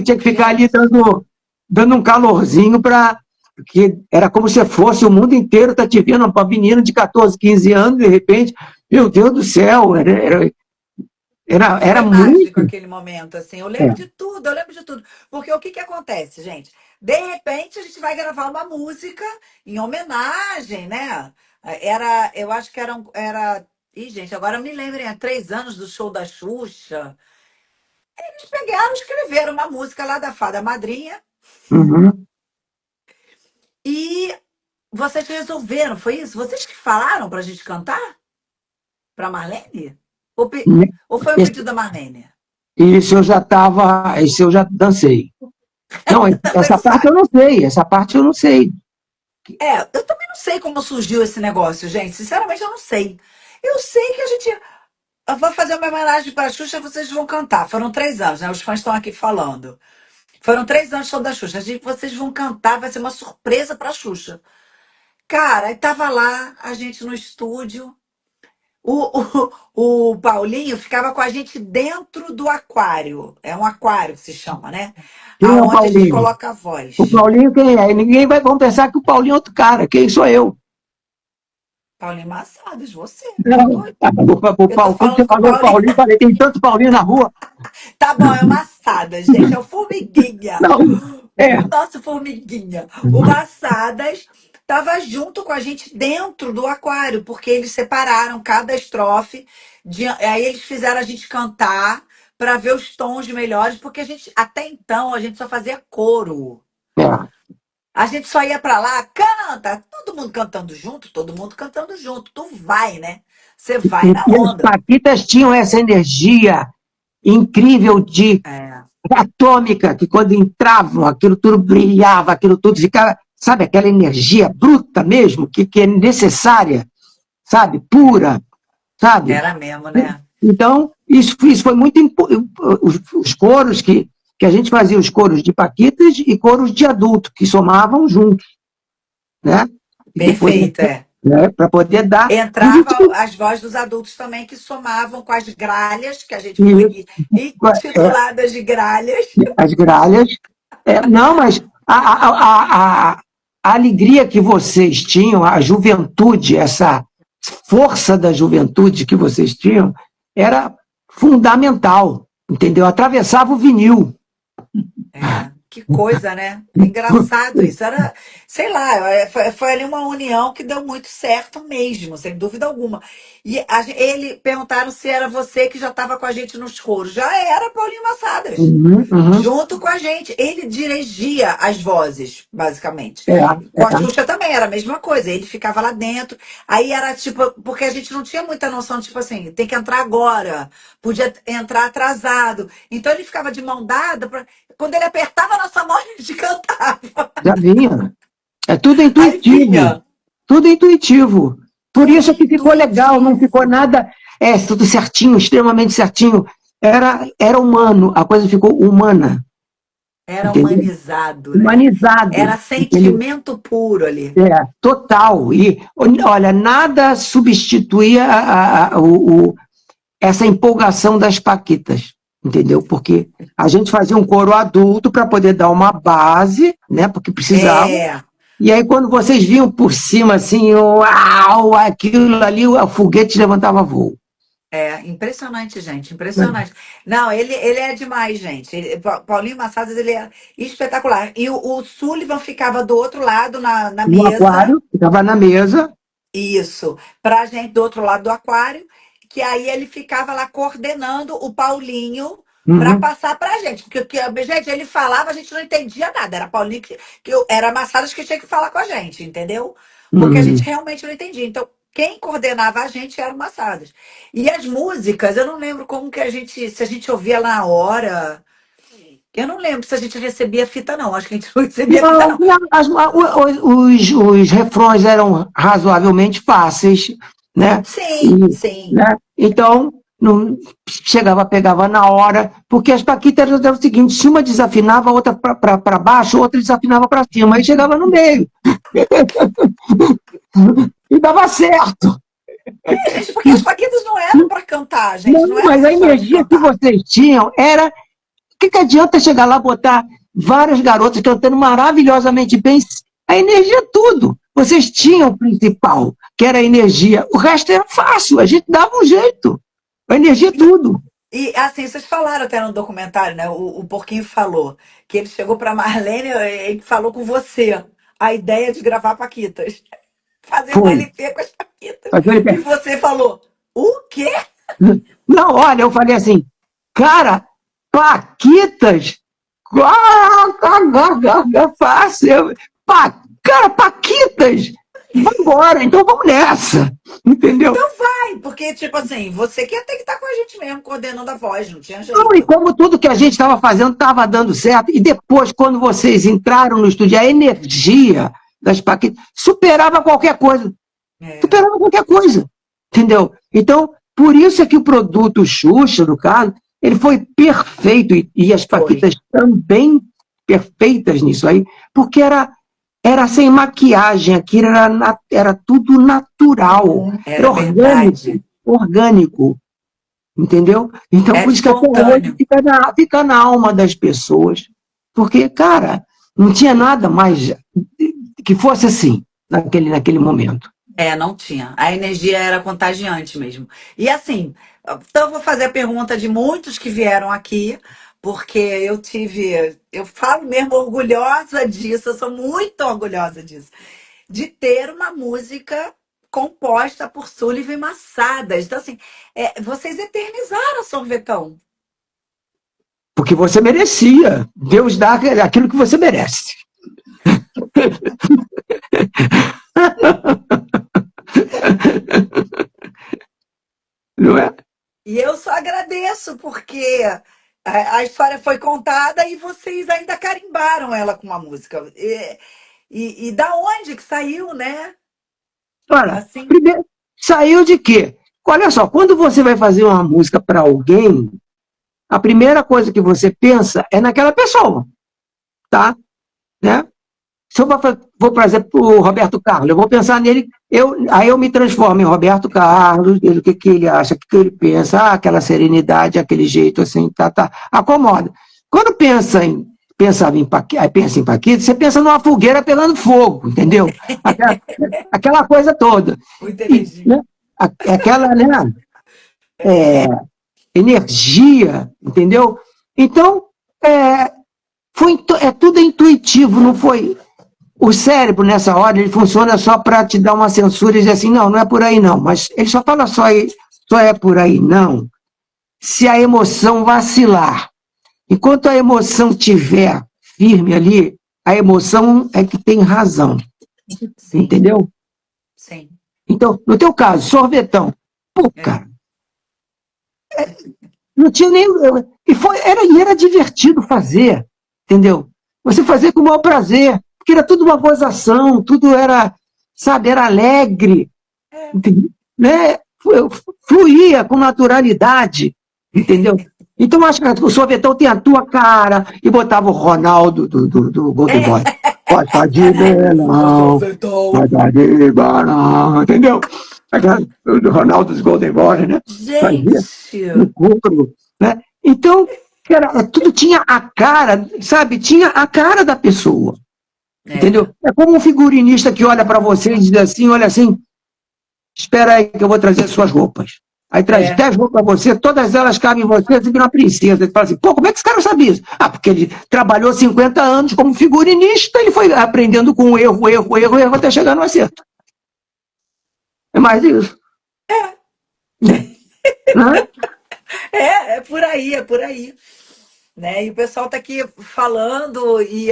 tinha que ficar ali Gente, dando um calorzinho para porque era como se fosse o mundo inteiro tá te vendo, uma menina de 14, 15 anos, de repente, meu Deus do céu, era foi mágico muito. aquele momento, assim. Eu É. lembro de tudo, eu lembro de tudo. Porque o que que acontece, gente? De repente, a gente vai gravar uma música em homenagem, né? Eu acho que era. Ih, gente, agora me lembrem, há 3 anos do show da Xuxa. Eles pegaram, escreveram uma música lá da Fada Madrinha Uhum. e vocês resolveram, foi isso? Vocês que falaram pra gente cantar? Pra Marlene? Ou, ou foi um Esse, pedido da Marlene? isso eu já dancei. Não, Também essa não parte eu sabe. não sei, essa parte eu não sei. Eu também não sei como surgiu esse negócio, gente. Sinceramente, eu não sei. Eu sei que a gente. Eu vou fazer uma homenagem para a Xuxa, vocês vão cantar. Foram 3 anos, né? Os fãs estão aqui falando. Foram 3 anos de show da Xuxa. Vocês vão cantar, vai ser uma surpresa para a Xuxa. Cara, aí tava lá, a gente no estúdio. O Paulinho ficava com a gente dentro do aquário. É um aquário que se chama, né? Quem é o Aonde a gente Paulinho? coloca a O voz. Paulinho quem é? Ninguém vai vão pensar que o Paulinho é outro cara. Quem sou eu? Paulinho Massadas, você, tá Não. doido? O Eu tô Paulo, quando você falando com o falou Paulinho. Paulinho, eu falei, tem tanto Paulinho na rua. Tá bom, é Massadas, gente, é o Formiguinha. Não, é. O nosso Formiguinha. O Massadas tava junto com a gente dentro do aquário, porque eles separaram cada estrofe. Aí eles fizeram a gente cantar para ver os tons melhores, porque a gente, até então, a gente só fazia coro. É. A gente só ia pra lá, canta, todo mundo cantando junto. Tu vai, né? Você vai na E as onda. Paquitas tinham essa energia incrível de É, atômica, que quando entravam, aquilo tudo brilhava, aquilo tudo ficava, sabe, aquela energia bruta mesmo, que é necessária, sabe, pura, sabe? era mesmo, né? Então, isso foi muito importante. Os coros que a gente fazia, os coros de Paquitas e coros de adulto, que somavam juntos, né? E depois, Perfeito, é. né, para poder dar. Entrava as vozes dos adultos também que somavam com as gralhas, que a gente Isso, foi intituladas de gralhas. as gralhas. Não, mas a alegria que vocês tinham, a juventude, essa força da juventude que vocês tinham, era fundamental, entendeu? Atravessava o vinil. É, que coisa, né? É engraçado isso. Era, sei lá, foi ali uma união que deu muito certo mesmo, sem dúvida alguma. E ele perguntaram se era você que já estava com a gente nos coros. Já era Paulinho Massadas. Uhum, uhum. Junto com a gente. Ele dirigia as vozes, basicamente. É, Com a Xuxa também era a mesma coisa. Ele ficava lá dentro. Aí era tipo, porque a gente não tinha muita noção, tipo assim, tem que entrar agora. Podia entrar atrasado. Então ele ficava de mão dada. Quando ele apertava a nossa mão, a gente cantava. já vinha. É tudo Aí intuitivo. vinha. Tudo intuitivo. Por Tudo isso que ficou legal, não ficou intuitivo. nada tudo certinho, extremamente certinho. Era humano, a coisa ficou humana, Era entendeu? humanizado, né? Humanizado, Era entendeu? sentimento puro ali. Total. E, olha, nada substituía essa empolgação das Paquitas, entendeu? Porque a gente fazia um coro adulto para poder dar uma base, né? Porque precisava. É. E aí, quando vocês vinham por cima, assim, uau, aquilo ali, o foguete levantava voo. É, impressionante, gente, impressionante. Não, ele é demais, gente. Paulinho Massadas, ele é espetacular. E o Sullivan ficava do outro lado na No mesa, aquário, ficava na mesa. isso, pra gente do outro lado do aquário, que aí ele ficava lá coordenando o Paulinho para Uhum, passar pra gente. Porque, gente, ele falava, a gente não entendia nada. Era Paulinho era Massadas que tinha que falar com a gente, entendeu? Porque a gente uhum. realmente não entendia. Então, quem coordenava a gente era o Massadas. E as músicas, eu não lembro como que se a gente ouvia na hora. Eu não lembro se a gente recebia fita, não. Acho que a gente não recebia fita, Não, não. os refrões eram razoavelmente fáceis, né? Sim, E, sim. né? Então, não chegava, pegava na hora, porque as paquitas eram o seguinte, se uma desafinava, a outra para baixo, outra desafinava para cima, aí chegava no meio. E dava certo. Gente, porque as Paquitas não eram para cantar, gente. Não, Não era mas essa a história de energia que cantar. vocês tinham era. O que adianta chegar lá, botar várias garotas cantando maravilhosamente bem? A energia é tudo. Vocês tinham o principal, que era a energia. O resto era fácil, a gente dava um jeito. A energia é tudo. E assim, vocês falaram até no documentário, né? O Porquinho falou que ele chegou para Marlene e falou com você a ideia de gravar Paquitas, fazer um Foi. LP com as Paquitas. E você falou: o quê? Não, olha, eu falei assim, cara, Paquitas, fácil. Cara, Paquitas, vambora, então vamos nessa, entendeu? Então vai, porque, tipo assim, você que ia ter que estar com a gente mesmo, coordenando a voz, não tinha Não, e jeito. como tudo que a gente estava fazendo estava dando certo, e depois, quando vocês entraram no estúdio, a energia das Paquitas superava qualquer coisa. É, Superava qualquer coisa. Entendeu? Então, por isso é que o produto Xuxa, no caso, ele foi perfeito, e as foi. Paquitas também perfeitas nisso aí, porque era sem maquiagem, aquilo era tudo natural, era Era orgânico, verdade. orgânico. Entendeu? Então, Era por isso que até hoje espontâneo. fica na alma das pessoas. Porque, cara, não tinha nada mais que fosse assim, naquele momento. É, não tinha. A energia era contagiante mesmo. E assim, então eu vou fazer a pergunta de muitos que vieram aqui, porque eu falo mesmo orgulhosa disso, eu sou muito orgulhosa disso, de ter uma música composta por Sullivan Massadas. Então, assim, vocês eternizaram Sorvetão. Porque você merecia. Deus dá aquilo que você merece. Não é? E eu só agradeço, porque a história foi contada e vocês ainda carimbaram ela com uma música. E da onde que saiu, né? Olha, Assim, primeiro, saiu de quê? Olha só, quando você vai fazer uma música para alguém, a primeira coisa que você pensa é naquela pessoa, tá? Né? Se eu vou, por exemplo, o Roberto Carlos, eu vou pensar nele, aí eu me transformo em Roberto Carlos, o que ele acha, o que ele pensa, aquela serenidade, aquele jeito assim, tá, acomoda. Quando pensa em Paquito, você pensa numa fogueira pegando fogo, entendeu? Aquela coisa toda. muita E, energia. né, aquela, né, é, energia, entendeu? Então, tudo intuitivo, não foi. O cérebro, nessa hora, ele funciona só para te dar uma censura e dizer assim, não, não é por aí não. Mas ele só fala só é por aí não, se a emoção vacilar. Enquanto a emoção estiver firme ali, a emoção é que tem razão, Sim, entendeu? sim. Então, no teu caso, sorvetão. Pô, É. cara, não tinha nem. E era divertido fazer, entendeu? Você fazia com o maior prazer, porque era tudo uma gozação, tudo era, sabe, era alegre, É. entendeu? Né? Fluía com naturalidade, entendeu? Então, acho que o sorvetão tem a tua cara, e botava o Ronaldo do Golden Boy. Gosta de melão, Sorvetão. gosta de banana, entendeu? O Ronaldo dos Golden Boy, né? Fazia Gente! no coro, né? Então, tudo tinha a cara, sabe? Tinha a cara da pessoa, É, entendeu? É como um figurinista que olha para você e diz assim, olha assim, espera aí que eu vou trazer suas roupas. Aí traz é. 10 roupas para você, todas elas cabem em você, você vira uma princesa. Ele fala assim, pô, como é que esse cara sabe isso? Ah, porque ele trabalhou 50 anos como figurinista, ele foi aprendendo com erro, até chegar no acerto. É mais isso. Né? Por aí, é por aí. Né? E o pessoal tá aqui falando e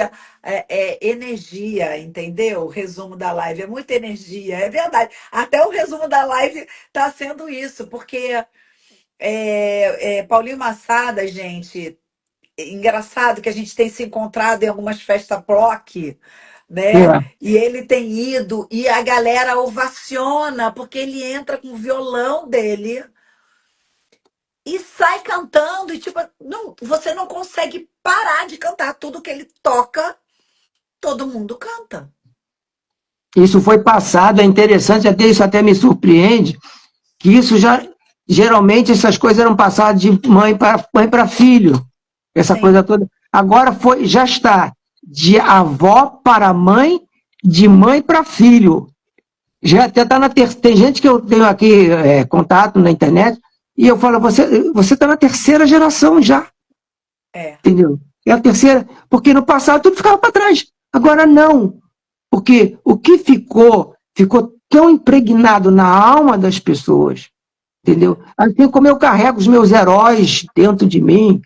energia, entendeu? O resumo da live é muita energia, é verdade. Até o resumo da live tá sendo isso, porque Paulinho Massada, gente, engraçado que a gente tem se encontrado em algumas festas PROC, né? É. E ele tem ido e a galera ovaciona porque ele entra com o violão dele e sai cantando, e tipo, não, você não consegue parar de cantar. Tudo que ele toca, todo mundo canta. Isso foi passado, é interessante, até isso até me surpreende, que isso já, geralmente essas coisas eram passadas de mãe para filho, essa coisa Sim, toda. Agora foi, já está de avó para mãe, de mãe para filho. Já até está na tem gente que eu tenho aqui contato na internet e eu falo, você está na terceira geração já, é, entendeu? É a terceira, porque no passado tudo ficava para trás. Agora não, porque o que ficou tão impregnado na alma das pessoas, é. entendeu? Assim como eu carrego os meus heróis dentro de mim,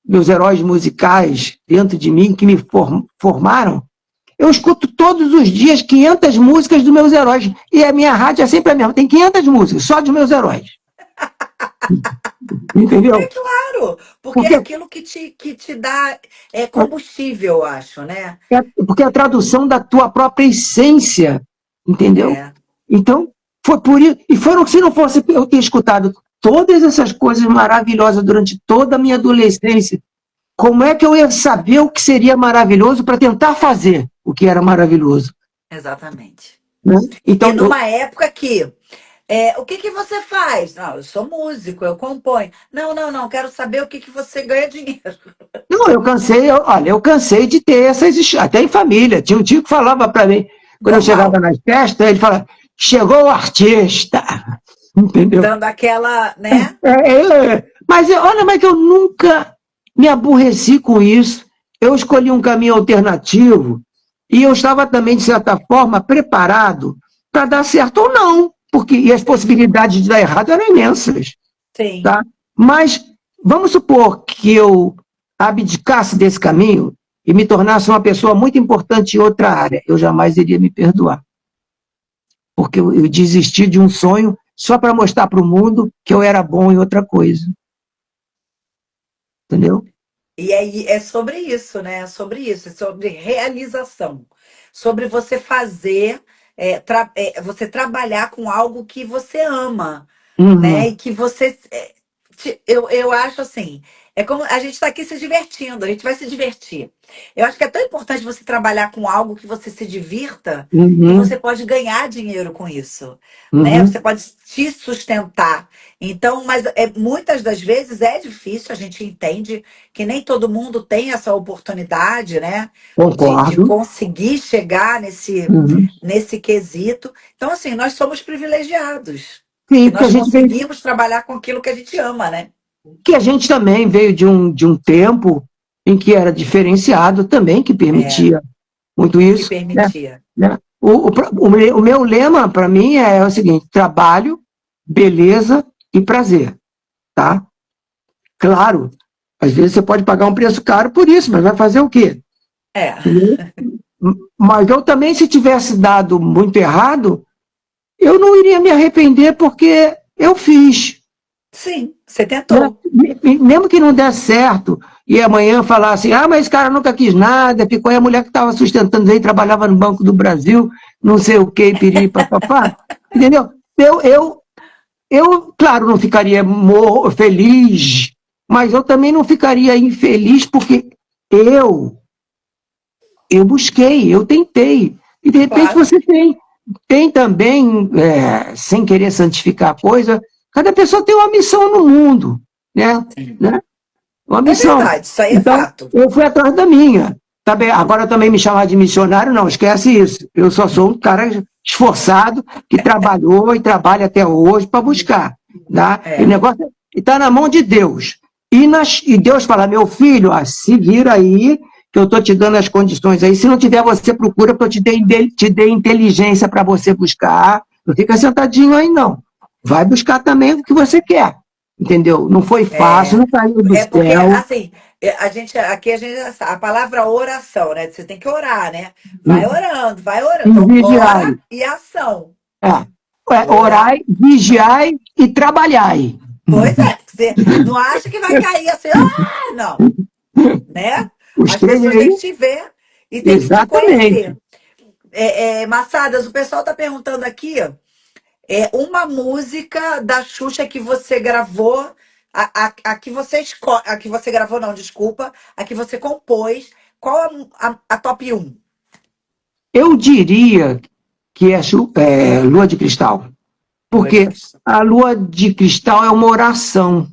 meus heróis musicais dentro de mim, que me formaram, eu escuto todos os dias 500 músicas dos meus heróis. E a minha rádio é sempre a mesma. Tem 500 músicas, só dos meus heróis. É Entendeu? claro, porque é Porque, aquilo que te dá combustível, eu acho, né? porque é a tradução da tua própria essência. Entendeu? É, Então, foi por isso. E foram, se não fosse eu ter escutado todas essas coisas maravilhosas durante toda a minha adolescência, como é que eu ia saber o que seria maravilhoso para tentar fazer o que era maravilhoso? exatamente. Né? E Então, numa época que o que que você faz? Não, eu sou músico, eu componho. Não, não, não, quero saber o que que você ganha dinheiro. não, olha, eu cansei de ter até em família. Tinha um tio que falava para mim, quando eu chegava Normal. nas festas, ele falava, chegou o artista, entendeu? Dando aquela, né? Mas olha, mas que eu nunca me aborreci com isso. Eu escolhi um caminho alternativo e eu estava também, de certa forma, preparado para dar certo ou não, porque e as Sim, possibilidades de dar errado eram imensas. sim. Tá? Mas vamos supor que eu abdicasse desse caminho e me tornasse uma pessoa muito importante em outra área. Eu jamais iria me perdoar, porque eu desisti de um sonho só para mostrar para o mundo que eu era bom em outra coisa. Entendeu? E aí é sobre isso, né? É sobre isso, é sobre realização, sobre você fazer, você trabalhar com algo que você ama, né? Uhum, E que você, eu acho assim, é como a gente está aqui se divertindo, a gente vai se divertir. Eu acho que é tão importante você trabalhar com algo que você se divirta, que você uhum, pode ganhar dinheiro com isso, né? Você uhum. pode te sustentar. Então, mas muitas das vezes é difícil, a gente entende que nem todo mundo tem essa oportunidade, né? De Concordo. conseguir chegar Uhum. nesse quesito. Então, assim, nós somos privilegiados, Sim, que porque nós conseguimos trabalhar com aquilo que a gente ama, né? que a gente também veio de um tempo em que era diferenciado também, que É, permitia muito que isso. Né? permitia. Né? O meu lema, para mim, é o seguinte: trabalho, beleza e prazer. Tá? Claro, às vezes você pode pagar um preço caro por isso, mas vai fazer o quê? É, Mas eu também, se tivesse dado muito errado, eu não iria me arrepender porque eu fiz. sim, você Né? tentou. Mesmo que não der certo, e amanhã falar assim, ah, mas esse cara nunca quis nada, ficou aí a mulher que estava sustentando ele, trabalhava no Banco do Brasil, não sei o que, piriri, papapá, entendeu? Claro, não ficaria feliz, mas eu também não ficaria infeliz porque eu, eu busquei, eu tentei, e de repente Claro. você tem também, sem querer santificar a coisa, cada pessoa tem uma missão no mundo, né? Sim. né? Uma É missão. verdade, isso aí é Então, fato. eu fui atrás da minha. Tá bem? Agora também me chamar de missionário, não, esquece isso. Eu só sou um cara esforçado que trabalhou e trabalha até hoje para buscar. Tá? E o É, negócio está na mão de Deus. E Deus fala, meu filho, se vira aí, que eu estou te dando as condições aí. Se não tiver, você procura, porque eu te dei inteligência para você buscar. Não fica sentadinho aí, não. Vai buscar também o que você quer. Entendeu? Não foi fácil, é, não caiu do é porque, céu. assim, a palavra oração, né? Você tem que orar, né? Vai orando, vai orando. E Então, vigiai. ora e ação. É. Orar. Orai, vigiai e trabalhai. Pois é, porque você não acha que vai cair assim, não, né? Os As três pessoas aí, têm que te ver e têm que te exatamente. conhecer. Massadas, o pessoal tá perguntando aqui, uma música da Xuxa que você gravou A que você a que você gravou, não, desculpa, a que você compôs, qual a top um? Eu diria que é, Lua de Cristal, Lua de porque Cristal. a Lua de Cristal é uma oração,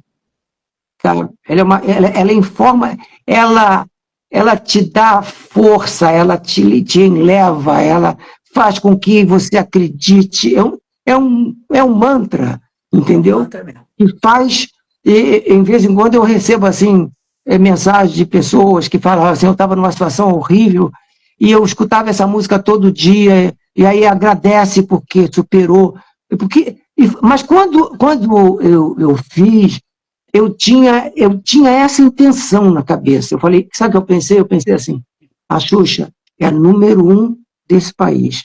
sabe? Ela informa, ela, ela te dá força, ela te eleva, ela faz com que você acredite. É um mantra, É um entendeu? mantra mesmo. E faz, em vez em quando eu recebo assim, mensagens de pessoas que falam assim, eu estava numa situação horrível e eu escutava essa música todo dia, e aí agradece porque superou. Mas quando eu fiz, eu tinha essa intenção na cabeça. Eu falei, sabe o que eu pensei? Eu pensei assim, a Xuxa é a número um desse país.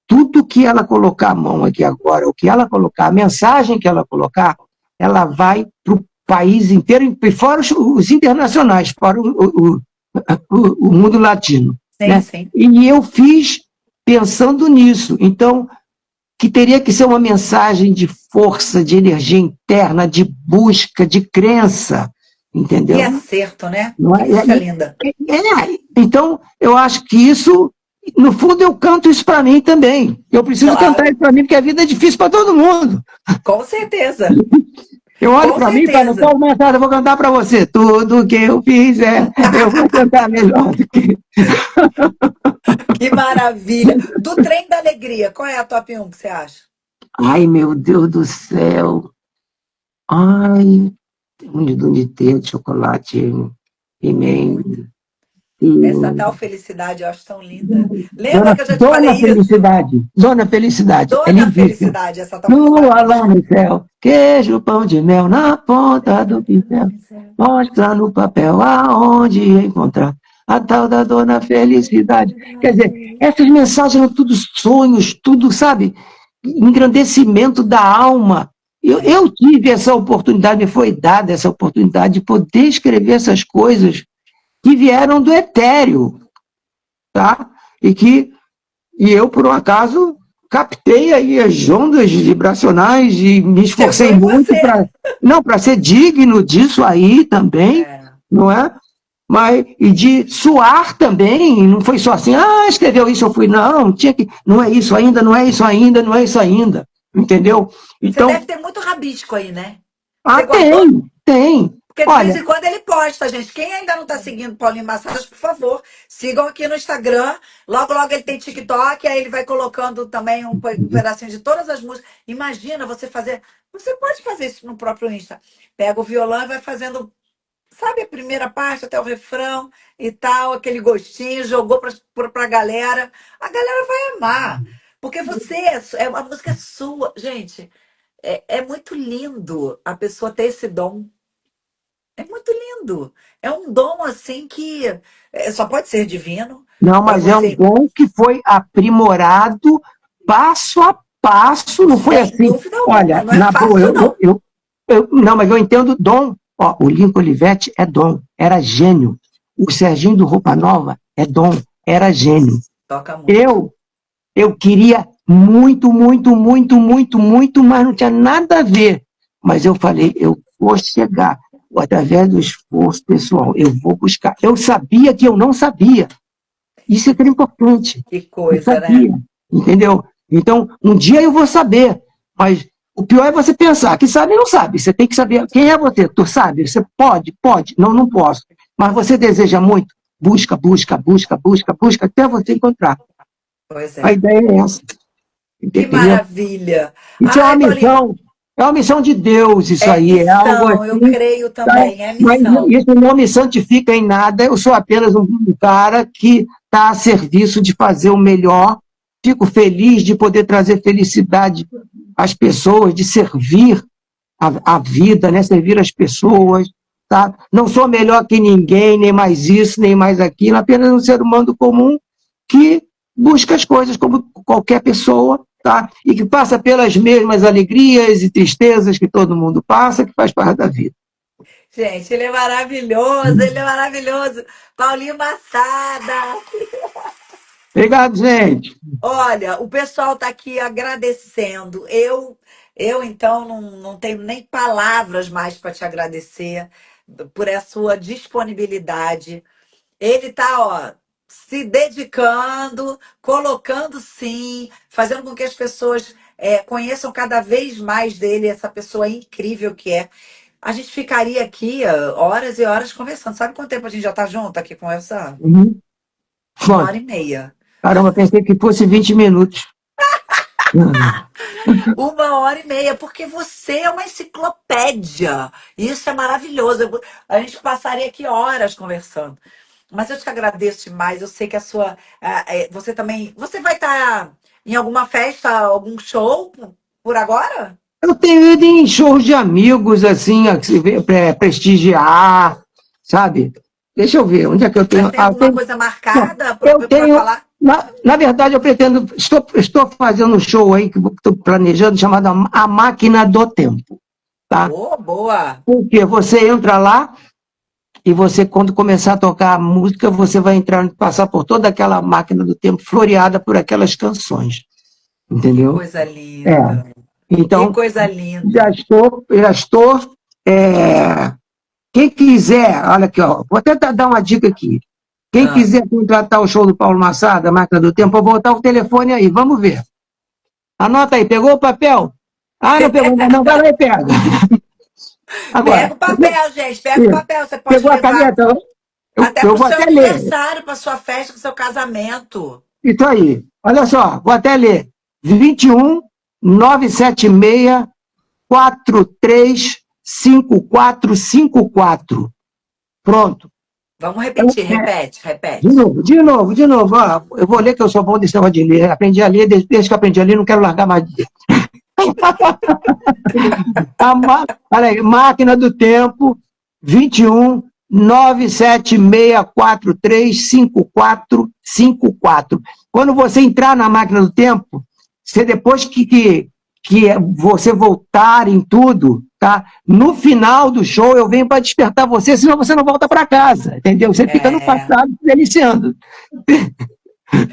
Tudo que ela colocar a mão aqui agora, o que ela colocar, a mensagem que ela colocar, ela vai para o país inteiro, e fora os internacionais, fora o mundo latino. Sim, Né? sim. E eu fiz pensando nisso. Então, que teria que ser uma mensagem de força, de energia interna, de busca, de crença, E entendeu? acerto, né? Não Que é? música linda. Então, eu acho que isso, no fundo, eu canto isso para mim também. Eu preciso cantar isso Claro, para mim, porque a vida é difícil para todo mundo. com certeza. Eu olho Com para mim e falo, certeza. Paulo Machado, eu vou cantar para você. Tudo que eu fizer, eu vou cantar melhor do que... Que maravilha. Do Trem da Alegria, qual é a top um que você acha? Ai, meu Deus do céu. Ai, onde ter chocolate, Tem e muito. Essa tal felicidade eu acho tão linda. Lembra Dona, que eu já te Dona falei isso? Felicidade, Dona Felicidade, é Dona lindíssimo. Felicidade, essa tal felicidade Lua é lá linda. no céu, queijo, pão de mel na ponta do pincel, mostra no papel aonde encontrar a tal da Dona Felicidade. Quer dizer, essas mensagens eram tudo sonhos, tudo, sabe, engrandecimento da alma. Eu, É. eu tive essa oportunidade, me foi dada essa oportunidade de poder escrever essas coisas que vieram do etéreo, tá? E eu, por um acaso, captei aí as ondas vibracionais e me Chegou esforcei em muito você. para ser digno disso aí também, É. não é? Mas, e de suar também, não foi só assim, escreveu isso, eu fui, não, tinha que, não é isso ainda, não é isso ainda, não é isso ainda, entendeu? Você Então, deve ter muito rabisco aí, né? Você guardou? tem. Porque de vez Olha, em quando ele posta, gente. Quem ainda não está seguindo Paulinho Massadas, por favor, sigam aqui no Instagram. Logo, logo ele tem TikTok, aí ele vai colocando também um pedacinho de todas as músicas. Imagina você fazer. Você pode fazer isso no próprio Insta. Pega o violão e vai fazendo, sabe, a primeira parte até o refrão e tal, aquele gostinho, jogou para a galera. A galera vai amar. Porque você, a música é sua. Gente, é muito lindo a pessoa ter esse dom. É muito lindo. É um dom assim que só pode ser divino não, para mas é um você, dom que foi aprimorado passo a passo, não foi sem assim. dúvida alguma. Olha, Não é na boa, fácil, não. não, mas eu entendo dom. Ó, o Lincoln Olivetti é dom, era gênio. O Serginho do Roupa Nova é dom, era gênio. Toca muito. Eu, eu queria muito, muito, muito, muito, muito, mas não tinha nada a ver. Mas eu falei, eu vou chegar, através do esforço pessoal, eu vou buscar. Eu sabia que eu não sabia. Isso é que era importante. Que Eu coisa, né? sabia, entendeu? Então, um dia eu vou saber, mas o pior é você pensar que sabe e não sabe. Você tem que saber quem é você. Tu sabe? Você pode? Pode. Não, não posso. Mas você deseja muito? Busca, busca, busca, busca, busca, até você encontrar. Pois A é. ideia é essa, Que entendeu? maravilha. Isso Ai, Paulinho, é uma missão de Deus, isso é aí, é algo missão, eu assim, creio tá? também, é Mas missão. isso não me santifica em nada, eu sou apenas um cara que está a serviço de fazer o melhor, fico feliz de poder trazer felicidade às pessoas, de servir a vida, né? Servir as pessoas, tá? Não sou melhor que ninguém, nem mais isso, nem mais aquilo, apenas um ser humano comum que busca as coisas como qualquer pessoa, tá? E que passa pelas mesmas alegrias e tristezas que todo mundo passa, que faz parte da vida. Gente, ele é maravilhoso, ele é maravilhoso. Paulinho Massada. Obrigado, gente. Olha, o pessoal está aqui agradecendo. Eu então, não tenho nem palavras mais para te agradecer por essa sua disponibilidade. Ele está, ó, se dedicando, colocando sim, fazendo com que as pessoas conheçam cada vez mais dele, essa pessoa incrível que é. A gente ficaria aqui horas e horas conversando. Sabe quanto tempo a gente já está junto aqui conversando? Uhum. Uma hora Quanto? e meia. Caramba, pensei que fosse 20 minutos. Uma hora e meia, porque você é uma enciclopédia. Isso é maravilhoso. A gente passaria aqui horas conversando. Mas eu te agradeço demais. Eu sei que a sua. Você também. Você vai estar em alguma festa, algum show por agora? Eu tenho ido em shows de amigos, assim, a se ver, prestigiar, sabe? Deixa eu ver, onde é que eu Mas tenho? tem Ah, eu alguma tenho, coisa não, marcada eu para tenho, falar? na verdade, eu pretendo, estou fazendo um show aí que estou planejando, chamado A Máquina do Tempo, tá? Oh, boa! Porque você entra lá e você, quando começar a tocar a música, você vai entrar, passar por toda aquela máquina do tempo floreada por aquelas canções, Que entendeu? coisa É. linda! Que Então, coisa já estou. Quem quiser, olha aqui, ó, vou até dar uma dica aqui. Quem linda! quiser contratar o show do Paulo Massada, a Máquina do Tempo, vou botar o telefone aí, vamos ver. Anota aí, pegou o papel? Ah, não pegou ainda não, vai lá e pega. Agora, Pega o papel, gente, pega o isso. papel. Você pode Pegou a levar caneta? até Eu para o vou seu até ler. aniversário, para sua festa, para o seu casamento. Isso aí. Olha só, vou até ler. 21 976 435454. Pronto. Vamos repetir, repete, De repete. novo, de novo, de novo. Ó, eu vou ler que eu sou bom desse negócio de ler. Aprendi a ler, desde que eu aprendi a ler, não quero largar mais de ler. Olha aí, Máquina do Tempo, 21 976435454. Quando você entrar na Máquina do Tempo, você depois que você voltar em tudo, tá? No final do show eu venho para despertar você, senão você não volta para casa, entendeu? Você fica no É. passado se deliciando.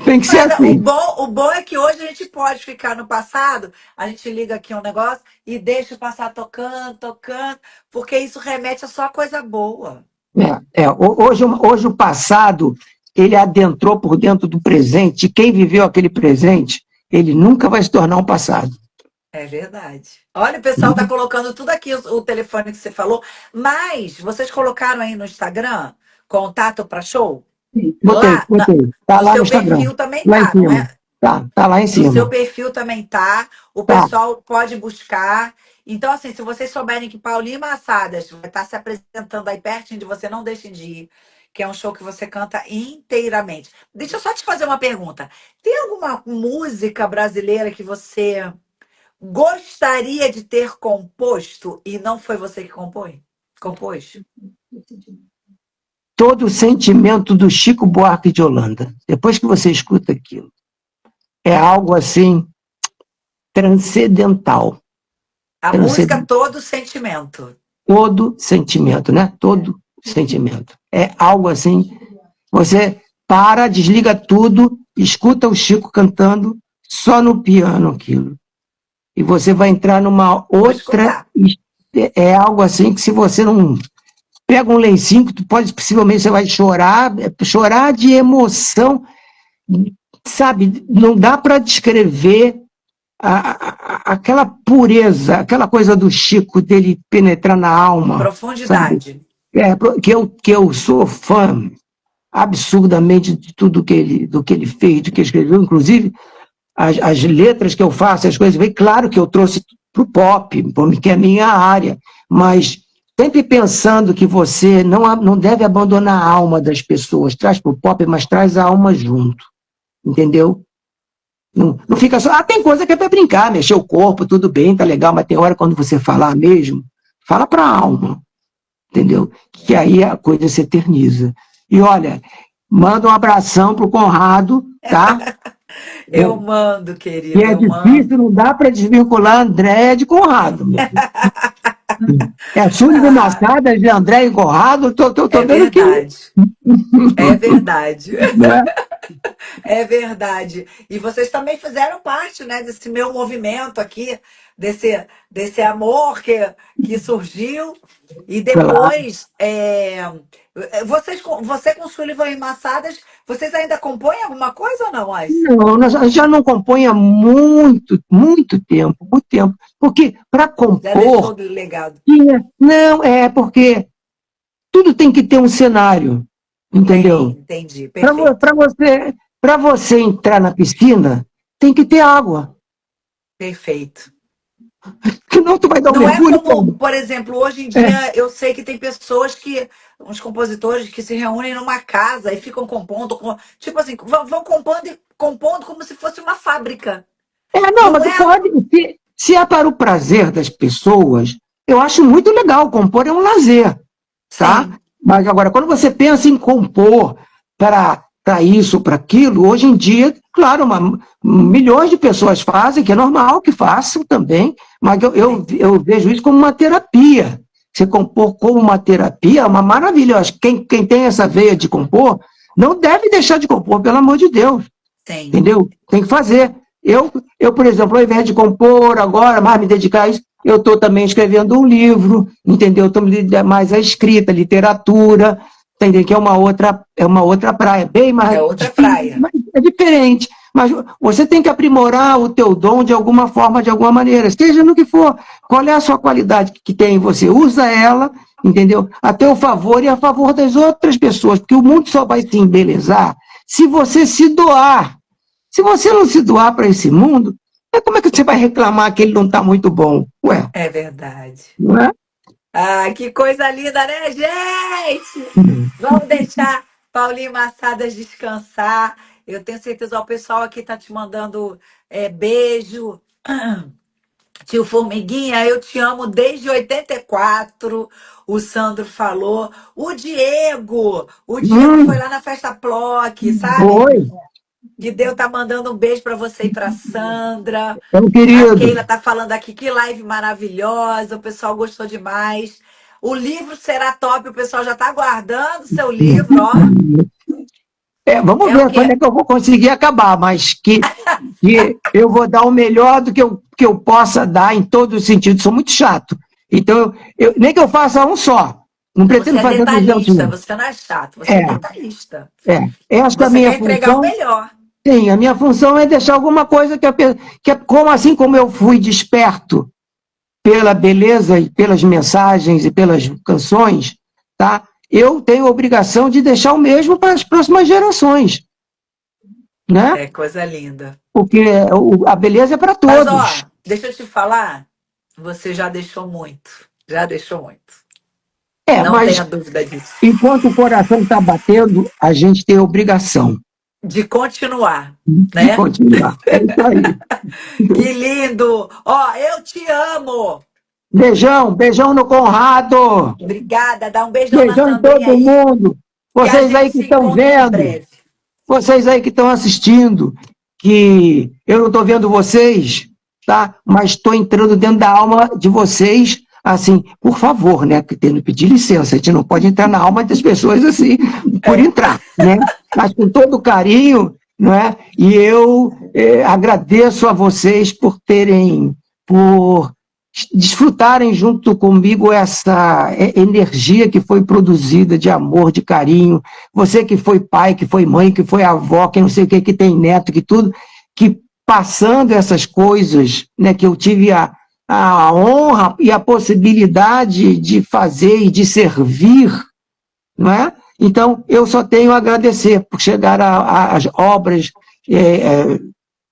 Tem que ser Mas assim. o bom é que hoje a gente pode ficar no passado, a gente liga aqui um negócio e deixa o passado tocando, tocando, porque isso remete a só coisa boa. Hoje o passado ele adentrou por dentro do presente, e quem viveu aquele presente, ele nunca vai se tornar um passado. É verdade. Olha, o pessoal tá colocando tudo aqui, o telefone que você falou, mas vocês colocaram aí no Instagram contato para show? Botei, Lá, botei. Tá no lá no seu Instagram, perfil também lá em tá, não cima. é? Tá lá em No seu cima. perfil também tá. O Tá. pessoal pode buscar. Então, assim, se vocês souberem que Paulinho Massadas vai estar se apresentando aí pertinho de você, não deixem de ir, que é um show que você canta inteiramente. Deixa eu só te fazer uma pergunta. Tem alguma música brasileira que você gostaria de ter composto e não foi você que compôs? Todo o sentimento do Chico Buarque de Holanda. Depois que você escuta aquilo, é algo assim transcendental. A música Todo Sentimento. Todo sentimento, né? Todo sentimento. É algo assim, você para, desliga tudo, escuta o Chico cantando só no piano aquilo. E você vai entrar numa Vou outra. escutar. É algo assim que se você não pega um lencinho, que tu pode, possivelmente você vai chorar de emoção, sabe? Não dá para descrever aquela pureza, aquela coisa do Chico, dele penetrar na alma, sabe? Profundidade. Que eu sou fã absurdamente de tudo do que ele fez, do que ele escreveu, inclusive as letras que eu faço, as coisas, bem claro que eu trouxe para o pop, que é a minha área, mas sempre pensando que você não deve abandonar a alma das pessoas, traz para o pop, mas traz a alma junto, entendeu? Não fica só, tem coisa que é para brincar, mexer o corpo, tudo bem, tá legal, mas tem hora quando você falar mesmo, fala para a alma, entendeu? Que aí a coisa se eterniza. E olha, manda um abração pro Conrado, tá? Eu mando, E querido, é eu mando. difícil, não dá para desvincular André de Conrado. É Súlio Massadas de André e Conrado, tô É vendo que verdade. É verdade. não é? É verdade. E vocês também fizeram parte, né, desse meu movimento aqui, desse amor que surgiu. E Claro. depois, você com Sullivan e Massadas, vocês ainda compõem alguma coisa ou não mais? Não, nós já não compõe há muito, muito tempo. Porque para Já deixou compor, do legado. não, é porque tudo tem que ter um cenário, Tem, entendeu? entendi, Para perfeito. você, para você entrar na piscina, tem que ter água. Perfeito. Senão tu vai dar um Não é mergulho como, como? por exemplo, hoje em É, dia eu sei que tem pessoas uns compositores que se reúnem numa casa e ficam compondo, tipo assim, vão compondo e compondo como se fosse uma fábrica. não, Não mas tu é? pode. Se é para o prazer das pessoas, eu acho muito legal. Compor é um lazer, tá? Sim, Mas agora, quando você pensa em compor para isso, para aquilo, hoje em dia, claro, milhões de pessoas fazem, que é normal que façam também, mas sim, eu vejo isso como uma terapia. Você compor como uma terapia é uma maravilha. Eu acho que quem tem essa veia de compor não deve deixar de compor, pelo amor de Deus. sim. Entendeu? Tem que fazer. Por exemplo, ao invés de compor agora, mais me dedicar a isso, eu estou também escrevendo um livro, entendeu? Estou me dedicando mais à escrita, literatura, entendeu? Que é uma outra praia, bem mais É outra difícil, praia. mas é diferente. Mas você tem que aprimorar o teu dom de alguma forma, de alguma maneira, seja no que for. Qual é a sua qualidade que tem em você? Usa ela, entendeu? A teu favor e a favor das outras pessoas, porque o mundo só vai se embelezar se você se doar. Se você não se doar para esse mundo, como é que você vai reclamar que ele não está muito bom? Ué, É verdade. não é? Ah, que coisa linda, né, gente? Vamos deixar Paulinho Massadas descansar. Eu tenho certeza, ó, o pessoal aqui tá te mandando beijo. Tio Formiguinha, eu te amo desde 84. O Sandro falou. O Diego foi Hum, lá na festa Plock, sabe? foi, Guideu tá mandando um beijo para você e para Sandra. é um A querido. Keila tá falando aqui que live maravilhosa, o pessoal gostou demais. O livro será top, o pessoal já tá aguardando o seu livro, ó. Vamos É o ver quê? quando é que eu vou conseguir acabar, mas que eu vou dar o melhor do que eu possa dar em todos os sentidos. Sou muito chato. Então, nem que eu faça um só. Não Você pretendo é fazer 200 detalhista, não. você não é chato, você é É, detalhista. Eu acho que a Você minha quer entregar o função. melhor. Sim, a minha função é deixar alguma coisa que é como assim como eu fui desperto pela beleza e pelas mensagens e pelas canções, tá? Eu tenho a obrigação de deixar o mesmo para as próximas gerações, né? É coisa linda. Porque a beleza é para Mas, todos. ó, deixa eu te falar, você já deixou muito. Já deixou muito. Não tenha Mas dúvida disso. enquanto o coração está batendo, a gente tem a obrigação De continuar, de né? continuar. É isso aí. Que lindo! Ó, eu te amo! Beijão, beijão no Conrado. Obrigada, dá um beijão na Beijão em Sandrinha todo aí mundo. e a Vocês gente aí que se estão encontra em vendo. breve. Vocês aí que estão assistindo, que eu não estou vendo vocês, tá? Mas estou entrando dentro da alma de vocês, assim, por favor, né? Tendo que pedir licença, a gente não pode entrar na alma das pessoas assim, por É. entrar, né? Mas com todo carinho, não é? E eu agradeço a vocês por desfrutarem junto comigo essa energia que foi produzida de amor, de carinho. Você que foi pai, que foi mãe, que foi avó, que não sei o que tem neto, que tudo, que passando essas coisas, né, que eu tive a honra e a possibilidade de fazer e de servir, não é? Então, eu só tenho a agradecer por chegar às obras,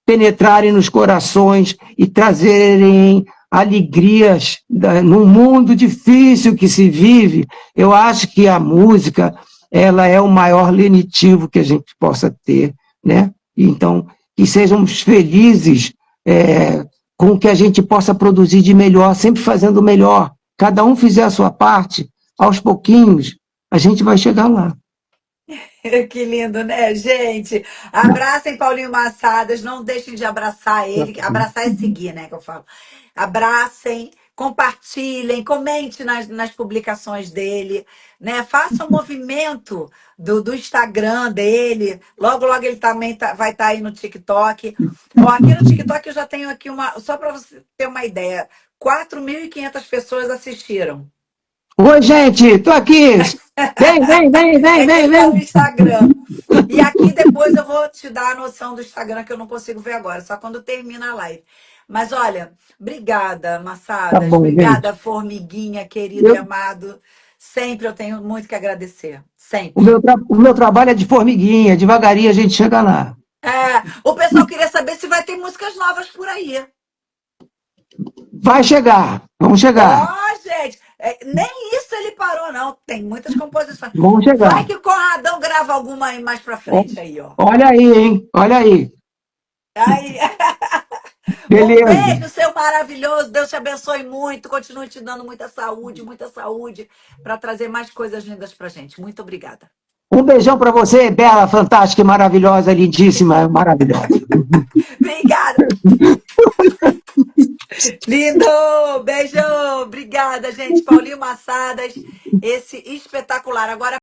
penetrarem nos corações e trazerem alegrias num mundo difícil que se vive. Eu acho que a música ela é o maior lenitivo que a gente possa ter, né? Então, que sejamos felizes com o que a gente possa produzir de melhor, sempre fazendo o melhor. Cada um fizer a sua parte, aos pouquinhos, a gente vai chegar lá. Que lindo, né, gente? Abracem Paulinho Massadas, não deixem de abraçar ele. Abraçar é seguir, né, que eu falo. Abracem, compartilhem, comente nas publicações dele, né? Faça um movimento do Instagram dele. Logo, logo ele também vai estar aí no TikTok. Ó, aqui no TikTok eu já tenho aqui só para você ter uma ideia, 4.500 pessoas assistiram. Oi, gente, tô aqui. Vem, vem, vem, vem, vem, Ele tá no vem. Instagram. E aqui depois eu vou te dar a noção do Instagram, que eu não consigo ver agora, só quando termina a live. Mas olha, obrigada, Tá Massadas. bom, gente. Obrigada, formiguinha, querido e Eu, amado. Sempre eu tenho muito que agradecer. o, Sempre. meu o meu trabalho é de formiguinha, devagarinho a gente chega lá. É, o pessoal queria saber se vai ter músicas novas por aí. Vai chegar, vamos Ó, chegar, gente, nem isso ele parou, não. Tem muitas composições. vamos Vai chegar. que o Conradão grava alguma aí mais pra Ó, frente aí, ó. olha aí, hein? Olha aí. Aí, um Beleza. beijo, seu maravilhoso. Deus te abençoe muito. Continue te dando muita saúde, para trazer mais coisas lindas pra gente. Muito obrigada. Um beijão para você, bela, fantástica, maravilhosa, lindíssima, maravilhosa. Obrigada. Lindo! Beijo! Obrigada, gente. Paulinho Massadas, esse espetacular. Agora